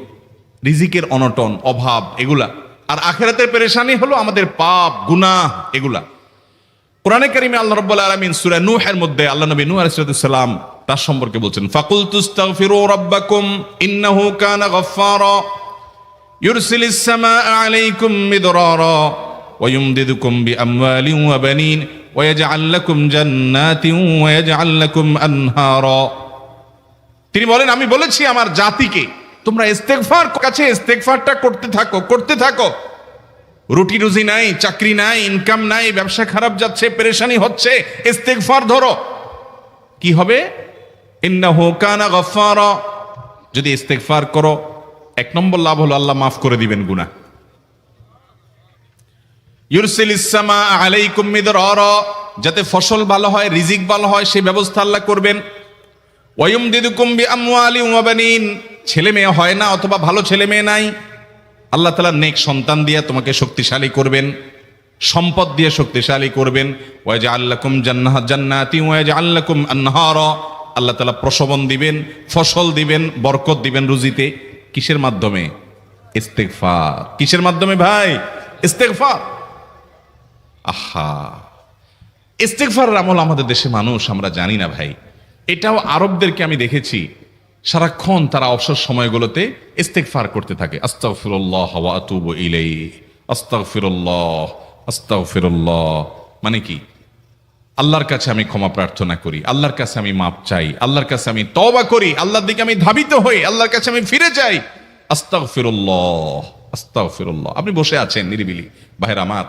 S2: রিজিকের অনটন, অভাব, এগুলা। আর আখিরাতের পেরেশানি হলো আমাদের পাপ, গুনাহ, এগুলা। কোরআনে কারিমে আল্লাহ রাব্বুল আলামিন সূরা নূহের মধ্যে আল্লাহ নবী নূহ আলাইহিস সালাম তার সম্পর্কে বলছেন, ফাকুলতুস্তাগফিরু রাব্বাকুম ইন্নাহু কানা গাফফারা ইউরসিলিস সামাআ আলাইকুম মিদরারা ওয়া ইউমদিদুকুম বিআমওয়ালিন ওয়া বানিন ওয়া ইয়াজআল লাকুম জান্নাতিন ওয়া ইয়াজআল লাকুম আনহারা। তিনি বলেন, আমি বলেছি আমার জাতিকে তোমরা ইস্তেগফার কাছে ইস্তেগফারটা করতে থাকো। রুটি রুজি নাই, চাকরি নাই, ইনকাম নাই, ব্যবসা খারাপ যাচ্ছে, পেরেশানি হচ্ছে, ইস্তেগফার ধরো। কি হবে? ইন্নাহু কানা গাফফারা। যদি ইস্তেগফার করো, এক নম্বর লাভ হলো আল্লাহ মাফ করে দিবেন গুনাহ। ইউরসিলিস সামা আলাইকুম মিদরারা, যাতে ফসল ভালো হয়, রিজিক ভালো হয়, সেই ব্যবস্থা আল্লাহ করবেন। ওয়া ইউমদিদুকুম বিআমওয়ালিন ওয়া বানিন, ছেলে মেয়ে হয় না অথবা ভালো ছেলে মেয়ে নাই, আল্লাহ তাআলা নেক সন্তান দিয়ে তোমাকে শক্তিশালী করবেন, সম্পদ দিয়ে শক্তিশালী করবেন। ওয়া ইয়াজআল লাকুম জান্নাতিন ওয়া ইয়াজআল লাকুম আনহারা, আল্লাহ তাআলা প্রসবন দিবেন, ফসল দিবেন, বরকত দিবেন রুজিতে। কিসের মাধ্যমে? ইস্তেগফার। কিসের মাধ্যমে ভাই? ইস্তেগফার। আহা, ইস্তেগফারের আমল আমাদের দেশে মানুষ আমরা জানি না ভাই। এটাও আরবদেরকে আমি দেখেছি, সারাক্ষণ তারা অবসর সময়গুলোতে ইস্তেগফার করতে থাকে। আস্তাগফিরুল্লাহ ওয়া আতুবু ইলাইহি, আস্তাগফিরুল্লাহ, আস্তাগফিরুল্লাহ। মানে কি? আল্লাহর কাছে আমি ক্ষমা প্রার্থনা করি, আল্লাহর কাছে আমি মাপ চাই, আল্লাহর কাছে আমি তওবা করি, আল্লাহর দিকে আমি ধাবিত হই, আল্লাহর কাছে আমি ফিরে যাই। আস্তাগফিরুল্লাহ, আস্তাগফিরুল্লাহ। আপনি বসে আছেন নিরিবিলি, ভাইরা আমার,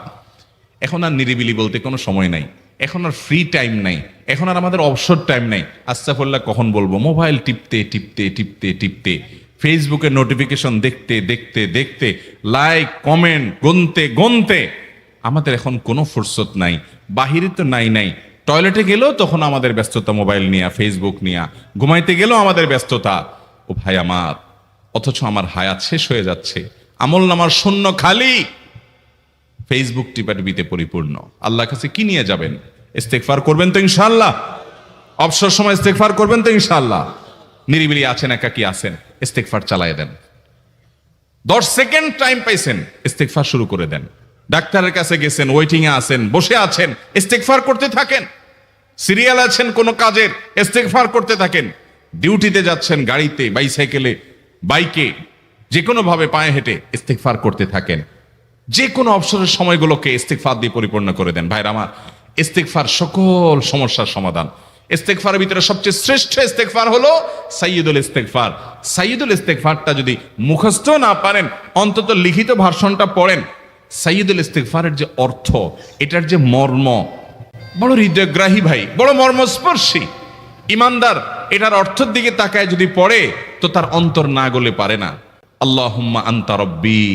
S2: এখন আর নিরিবিলি বলতে কোনো সময় নাই। এখন আর ফ্রি টাইম নাই, এখন আর আমাদের অবসর টাইম নাই। আস্তাগফিরুল্লাহ কখন বলবো? মোবাইল টিপতে টিপতে টিপতে টিপতে, ফেসবুকের নোটিফিকেশন দেখতে দেখতে দেখতে, লাইক কমেন্ট গুনতে গুনতে আমাদের এখন কোনো ফুরসত নাই। বাহিরে তো নাই, টয়লেটে গেলেও তখন আমাদের ব্যস্ততা মোবাইল নিয়ে, ফেসবুক নিয়ে, ঘুমাইতে গেলেও আমাদের ব্যস্ততা। ও ভাই আমার, অথচ আমার হায়াত শেষ হয়ে যাচ্ছে, আমল নামার শূন্য খালি, ফেসবুক টিপাটিপিতে পরিপূর্ণ। আল্লাহর কাছে কি নিয়ে যাবেন? ইস্তেগফার করবেন তো ইনশাআল্লাহ? অবসর সময় ইস্তেগফার করবেন তো ইনশাআল্লাহ? নিরিবিলি আছেন, একাকী আছেন, ইস্তেগফার চালায় দেন। 10 সেকেন্ড টাইম পাইছেন, ইস্তেগফার শুরু করে দেন। ডাক্তারের কাছে গেছেন, ওয়েটিং এ আছেন, বসে আছেন, ইস্তেগফার করতে থাকেন। সিরিয়াল আছেন কোনো কাজের, ইস্তেগফার করতে থাকেন। ডিউটিতে যাচ্ছেন, গাড়িতে, বাইসাইকেলে, বাইকে, যে কোনো ভাবে পায়ে হেঁটে ইস্তেগফার করতে থাকেন। যে কোনো অবসরের সময়গুলোকে ইস্তেগফার দিয়ে পরিপূর্ণ করে দেন। ভাইরা আমার, ইস্তেগফার সকল সমস্যার সমাধান। ইস্তেগফারের ভিতরে সবচেয়ে শ্রেষ্ঠ ইস্তেগফার হলো সাইয়্যিদুল ইস্তেগফার। সাইয়্যিদুল ইস্তেগফারটা যদি মুখস্থ না পারেন, অন্তত লিখিত ভার্সনটা পড়েন। সাইয়্যিদুল ইস্তেগফারের যে অর্থ, এটার যে মর্ম, বড় হৃদয়গ্রাহী ভাই, বড় মর্মস্পর্শী। ইমানদার এটার অর্থের দিকে তাকায় যদি পড়ে, তো তার অন্তর না গলে পারে না। আল্লাহুম্মা আনতা রব্বি,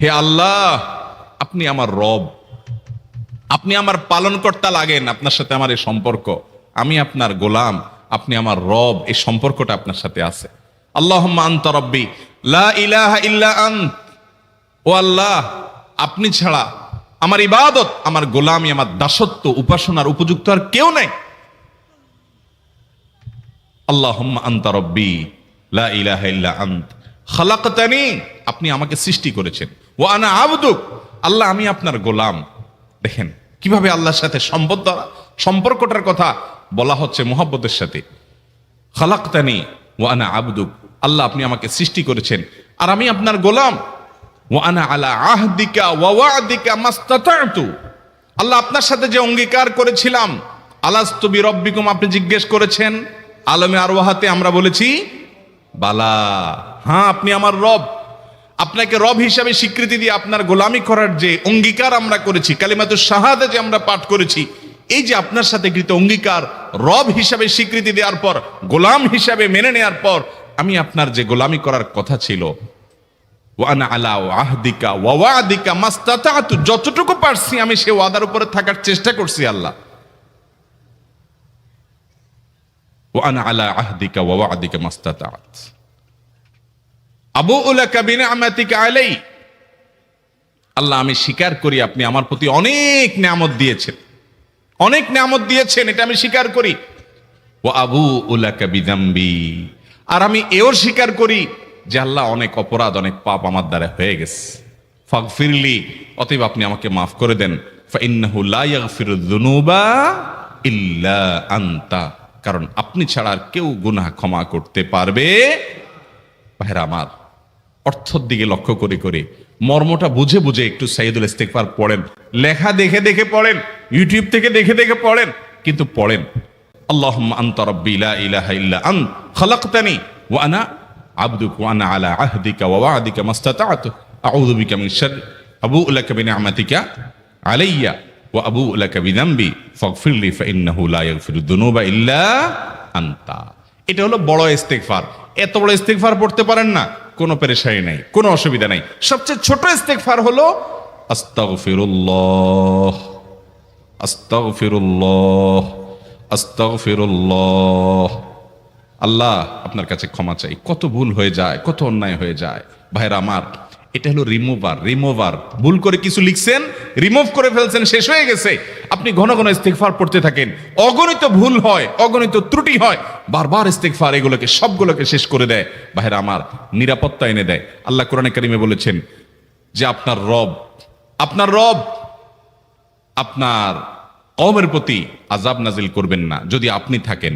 S2: হে আল্লাহ আপনি আমার রব, আপনি আমার পালনকর্তা লাগেন। আপনার সাথে আমার এই সম্পর্ক, আমি আপনার গোলাম, আপনি আমার রব, এই সম্পর্কটা আপনার সাথে আছে। আল্লাহুম্মা আনতা রব্বি লা ইলাহা ইল্লা আন্ত, ও আল্লাহ আপনি ছাড়া আমার ইবাদত, আমার গোলামি, আমার দাসত্ব, উপাসনার উপযুক্ত আর কেউ নাই। আল্লাহুম্মা আনতা রব্বি লা ইলাহা ইল্লা আন্ত খালাকতানি, আপনি আমাকে সৃষ্টি করেছেন। ওয়া আনা আবদুক, আল্লাহ আমি আপনার গোলাম। দেখেন কিভাবে আল্লাহর সাথে সম্পর্কটার কথা বলা হচ্ছে মুহাব্বতের সাথে। খালাকতানি ওয়া আনা আবদুক, আল্লাহ আপনি আমাকে সৃষ্টি করেছেন আর আমি আপনার গোলাম। ওয়া আনা আলা আহদিকা ওয়া ওয়া'দিকা মাস্তাতা'তু, আল্লাহ আপনার সাথে যে অঙ্গীকার করেছিলাম, আলাস্তু বিরব্বিকুম, আপনি জিজ্ঞেস করেছেন। আলমে আরওয়াহাতে আমরা বলেছি বালা, হ্যাঁ আপনি আমার রব। আপনাকে রব হিসাবে স্বীকৃতি দিয়ে আপনার গোলামি করার যে অঙ্গীকার আমরা করেছি, কালিমাতুশ শাহাদা যে আমরা পাঠ করেছি, এই যে আপনার সাথে কৃত অঙ্গীকার, রব হিসাবে স্বীকৃতি দেওয়ার পর, গোলাম হিসাবে মেনে নেওয়ার পর, আমি আপনার যে গোলামি করার কথা ছিল, ওয়া আনা আলা আহদিকা ওয়া ওয়া'দিকা মাস্তাতা'তু, যতটুকু পারছি আমি সে ওয়াদার উপরে থাকার চেষ্টা করছি আল্লাহ। ওয়া আনা আলা আহদিকা ওয়া ওয়া'দিকা মাস্তাতা'ত আবুউ লাকা বিনি'মাতিকা আলাই, আল্লাহ আমি স্বীকার করি আপনি আমার প্রতি অনেক নিয়ামত দিয়েছেন, অনেক নিয়ামত দিয়েছেন, এটা আমি স্বীকার করি। ওয়া আবুউ লাকা বিযামবি, আর আমি এও স্বীকার করি যে আল্লাহ অনেক অপরাধ, অনেক পাপ আমার দ্বারা হয়ে গেছে। ফাগফিরলি, অতএব আপনি আমাকে মাফ করে দেন। ফাইন্নাহু লা ইয়াগফিরুয যুনুবা ইল্লা আনতা, কারণ আপনি ছাড়া আর কেউ গুনাহ ক্ষমা করতে পারবে। ভাইরা আমার, অর্থের দিকে লক্ষ্য করে করে, মর্মটা বুঝে বুঝে একটু সাইয়্যিদুল ইস্তেগফার পড়েন। লেখা দেখে দেখে পড়েন, ইউটিউব থেকে দেখে দেখে পড়েন, কিন্তু পড়েন। আল্লাহুম্মা আনতা রাব্বি লা ইলাহা ইল্লা আন্ত খালাকতানি ওয়া আনা আবদুকা ওয়া আনা আলা আহদিকা ওয়া ওয়া'দিকা মাস্তাতা'তু আউযু বিকা মিন শাররি আবুউ লাকা বিনি'মাতিকা আলাইয়া ওয়া আবুউ লাকা বিযামবি ফাগফিরলি ফাইন্নাহু লা ইয়াগফিরুয যুনুবা ইল্লা আনতা। এটা হলো বড় ইস্তেগফার। এত বড় ইস্তেগফার পড়তে পারেন না, কোনো পেরেশানি নাই, কোনো অসুবিধা নাই। সবচেয়ে ছোট ইস্তেগফার হলো আস্তাগফিরুল্লাহ আস্তাগফিরুল্লাহ আস্তাগফিরুল্লাহ। আল্লাহ আপনার কাছে ক্ষমা চাই, কত ভুল হয়ে যায়, কত অন্যায় হয়ে যায়। ভাইরা আমার, এটা হলো রিমুভার। ভুল করে কিছু লিখছেন, রিমুভ করে ফেলছেন, শেষ হয়ে গেছে। আপনি ঘন ঘন ইস্তেগফার পড়তে থাকেন, অগণিত ভুল হয়, অগণিত ত্রুটি হয়, বারবার ইস্তেগফার এগুলোকে সবগুলোকে শেষ করে দেয়। ভাইরা আমার, নিরাপত্তা এনে দেয়। আল্লাহ কোরআনে কারিমে বলেছেন যে আপনার রব আপনার কওমের প্রতি আযাব নাজিল করবেন না যদি আপনি থাকেন।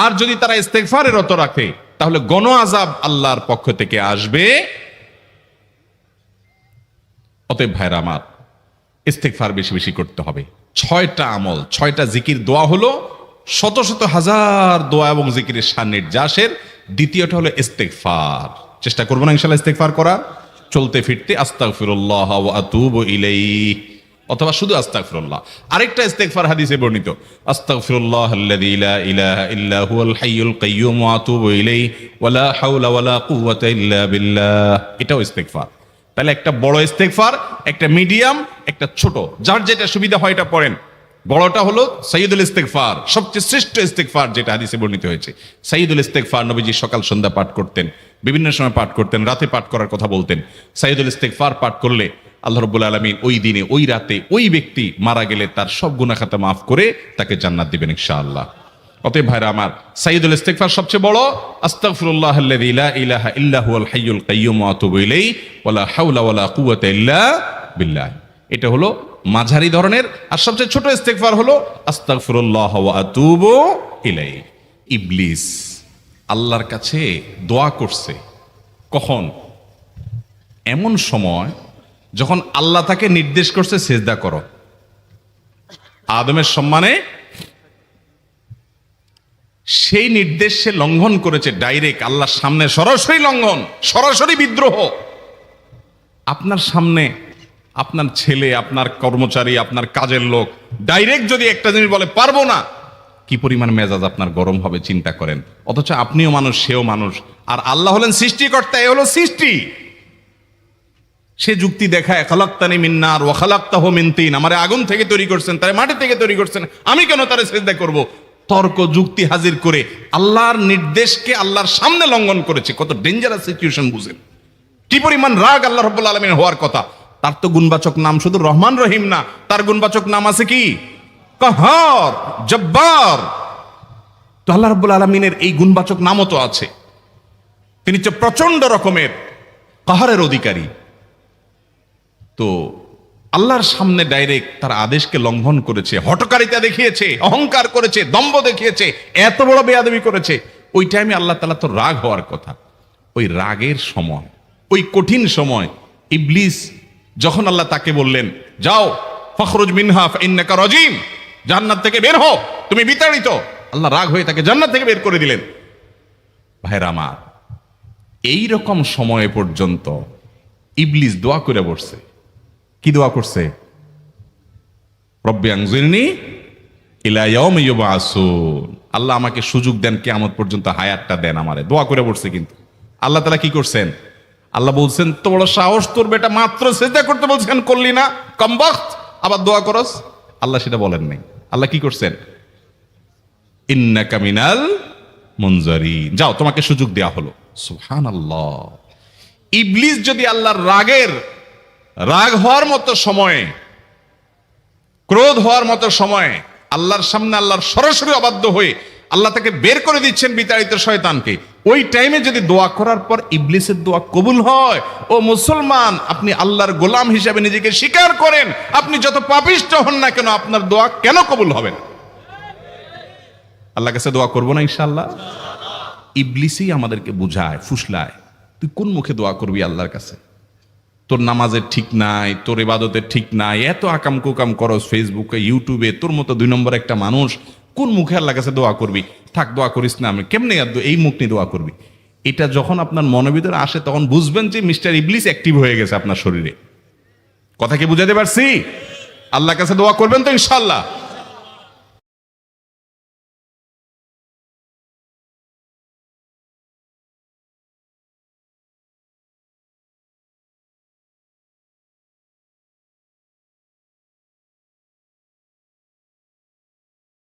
S2: আর যদি তারা ইস্তেগফারে রত রাখে, তাহলে গণ আযাব আল্লাহর পক্ষ থেকে আসবে। অতএব ভাইরা আমার, ইস্তেগফার বেশি বেশি করতে হবে। 6টা আমল, 6টা জিকির, দোয়া হলো শত শত হাজার দোয়া এবং জিকিরের সান্নিধ্যাসের। দ্বিতীয়টা হলো ইস্তেগফার। চেষ্টা করবো না ইনশাআল্লাহ ইস্তেগফার করা, চলতে ফিরতে আস্তাগফিরুল্লাহ ওয়া আতুবু ইলাইহি। অথবা শুধু আস্তাগফিরুল্লাহ। আরেকটা ইস্তেগফার হাদিসে বর্ণিত, আস্তাগফিরুল্লাহ আল্লাযী লা ইলাহা ইল্লা হুয়াল হাইয়ুল কাইয়্যুম ওয়া আতুবু ইলাইহি ওয়া লা হাওলা ওয়া লা কুওয়াতা ইল্লা বিল্লাহ। এটাও ইস্তেগফার। তাহলে একটা বড় ইস্তেগফার, একটা মিডিয়াম, একটা ছোট, যার যেটা সুবিধা হয় এটা পড়েন। বড়টা হলো সাইয়্যিদুল ইস্তেগফার, সবচেয়ে শ্রেষ্ঠ ইস্তেগফার যেটা হাদিসে বর্ণিত হয়েছে। সাইয়্যিদুল ইস্তেগফার নবীজি সকাল সন্ধ্যা পাঠ করতেন, বিভিন্ন সময় পাঠ করতেন, রাতে পাঠ করার কথা বলতেন। সাইয়্যিদুল ইস্তেগফার পাঠ করলে আল্লাহ রাব্বুল আলামিন ওই দিনে ওই রাতে ওই ব্যক্তি মারা গেলে তার সব গুনাহ খাতা মাফ করে তাকে জান্নাত দিবেন ইনশাআল্লাহ। অতএব ভাইরা আমার, সাইয়্যিদুল ইস্তেগফার সবচেয়ে বড়, আস্তাগফিরুল্লাহ আল্লাযী লা ইলাহা ইল্লা হুয়াল হাইয়ুল কাইয়্যুম ওয়া আতুবু ইলাইহি ওয়া লা হাওলা ওয়া লা কুওয়াতা ইল্লা বিল্লাহ। এটা হলো মাঝারি ধরনের। আর সবচেয়ে ছোট ইস্তেগফার হলো আস্তাগফিরুল্লাহ ওয়া আতুবু ইলাইহি। ইবলিস আল্লাহর কাছে দোয়া করছে কখন? এমন সময় যখন আল্লাহ তাকে নির্দেশ করছে সিজদা করো। আদমের সম্মানে সেই নির্দেশ সে লঙ্ঘন করেছে, ডাইরেক্ট আল্লাহর সামনে সরাসরি লঙ্ঘন, সরাসরি বিদ্রোহ। আপনার সামনে আপনার ছেলে, আপনার কর্মচারী, আপনার কাজের লোক ডাইরেক্ট যদি একটা জিনিস বলে পারবো না, কি পরিমাণ মেজাজ আপনার গরম হবে চিন্তা করেন। অথচ আপনিও মানুষ, সেও মানুষ, আর আল্লাহ হলেন সৃষ্টিকর্তা, এ হলো সৃষ্টি। সে যুক্তি দেখায়, খালাক্তানি মিন নার ওয়া খালাক্তাহু মিন তিন, আমারে আগুন থেকে তৈরি করছেন, তারে মাটি থেকে তৈরি করছেন, আমি কেন তারে সিজদা করব? তর্ক যুক্তি হাজির করে আল্লাহর নির্দেশকে আল্লাহর সামনে লঙ্ঘন করেছে। কত ডেঞ্জারাস সিচুয়েশন বুঝেন, কি পরিমাণ রাগ আল্লাহ রাব্বুল আলামিনের হওয়ার কথা। তার তো গুণবাচক নাম শুধু রহমান রহিম না, তার গুণবাচক নাম আছে কি? কাহার, জব্বার। তো আল্লাহ রাব্বুল আলামিনের এই গুণবাচক নামও তো আছে। তিনি তো প্রচন্ড রকমের কাহারের অধিকারী। তো আল্লাহর সামনে ডাইরেক্ট তার আদেশকে লঙ্ঘন করেছে, হঠকারিতা দেখিয়েছে, অহংকার করেছে, দম্ভ দেখিয়েছে, এত বড় বেয়াদবি করেছে। ওই টাইমে আল্লাহ তাআলা তো রাগ হওয়ার কথা। ওই রাগের সময়, ওই কঠিন সময় ইবলিস যখন আল্লাহ তাকে বললেন, যাও ফখরুজ মিনহা ফাইন্নাকা রাজিম, জান্নাত থেকে বের হও, তুমি বিতাড়িত, আল্লাহ রাগ হয়ে তাকে জান্নাত থেকে বের করে দিলেন। ভাইরা আমার, এই রকম সময় পর্যন্ত ইবলিস দোয়া করে বসছে। কি দোয়া করছে? রব্বি আনজিরনি ইলা ইয়াউমি ইউবআসুন, আল্লাহ আমাকে সুযোগ দেন, কিয়ামত পর্যন্ত হায়াতটা দেন আমারে। দোয়া করে বসছে। কিন্তু আল্লাহ তাআলা কি করছেন? আল্লাহ বলছেন, তো বড় সাহস তোর, বেটা মাত্র সিজদা করতে বলছেন করলি না, কমবখত, আবার দোয়া করস? আল্লাহ সেটা বলেন নাই। আল্লাহ কি করছেন? ইন্নাকা মিনাল মুনজারিন, যাও তোমাকে সুযোগ দেয়া হলো। সুবহানাল্লাহ। ইবলিস যদি আল্লাহর রাগ হওয়ার মতো সময়ে, ক্রোধ হওয়ার মতো সময়ে আল্লাহর সামনে আল্লাহর সরাসরি অবাধ্য হয়ে আল্লাহ তাকে বের করে দিচ্ছেন বিতাড়িত শয়তানকে, ওই টাইমে যদি দোয়া করার পর ইবলিসের দোয়া কবুল হয়, ও মুসলমান, আপনি আল্লাহর গোলাম হিসেবে নিজেকে স্বীকার করেন, আপনি যত পাপিষ্ঠ হন না কেন, আপনার দোয়া কেন কবুল হবে না? আল্লাহর কাছে দোয়া করবো না ইনশাআল্লাহ? ইবলিসই আমাদেরকে বুঝায়, ফুসলায়, তুই কোন মুখে দোয়া করবি আল্লাহর কাছে? তোর নামাজের ঠিক নাই, তোর ইবাদতের ঠিক নাই, এত আকাম কুকাম করস ফেসবুকে, ইউটিউবে, তোর মতো 2 নম্বর একটা মানুষ, কোন মুখে আল্লাহর কাছে দোয়া করবি? থাক, দোয়া করিস না, আমি কেমনে এই মুখ নিয়ে দোয়া করবি? এটা যখন আপনার মনের ভিতরে আসে, তখন বুঝবেন যে মিস্টার ইবলিস অ্যাক্টিভ হয়ে গেছে আপনার শরীরে। কথা কি বুঝাতে পারছি? আল্লাহর কাছে দোয়া করবেন তো ইনশাআল্লাহ?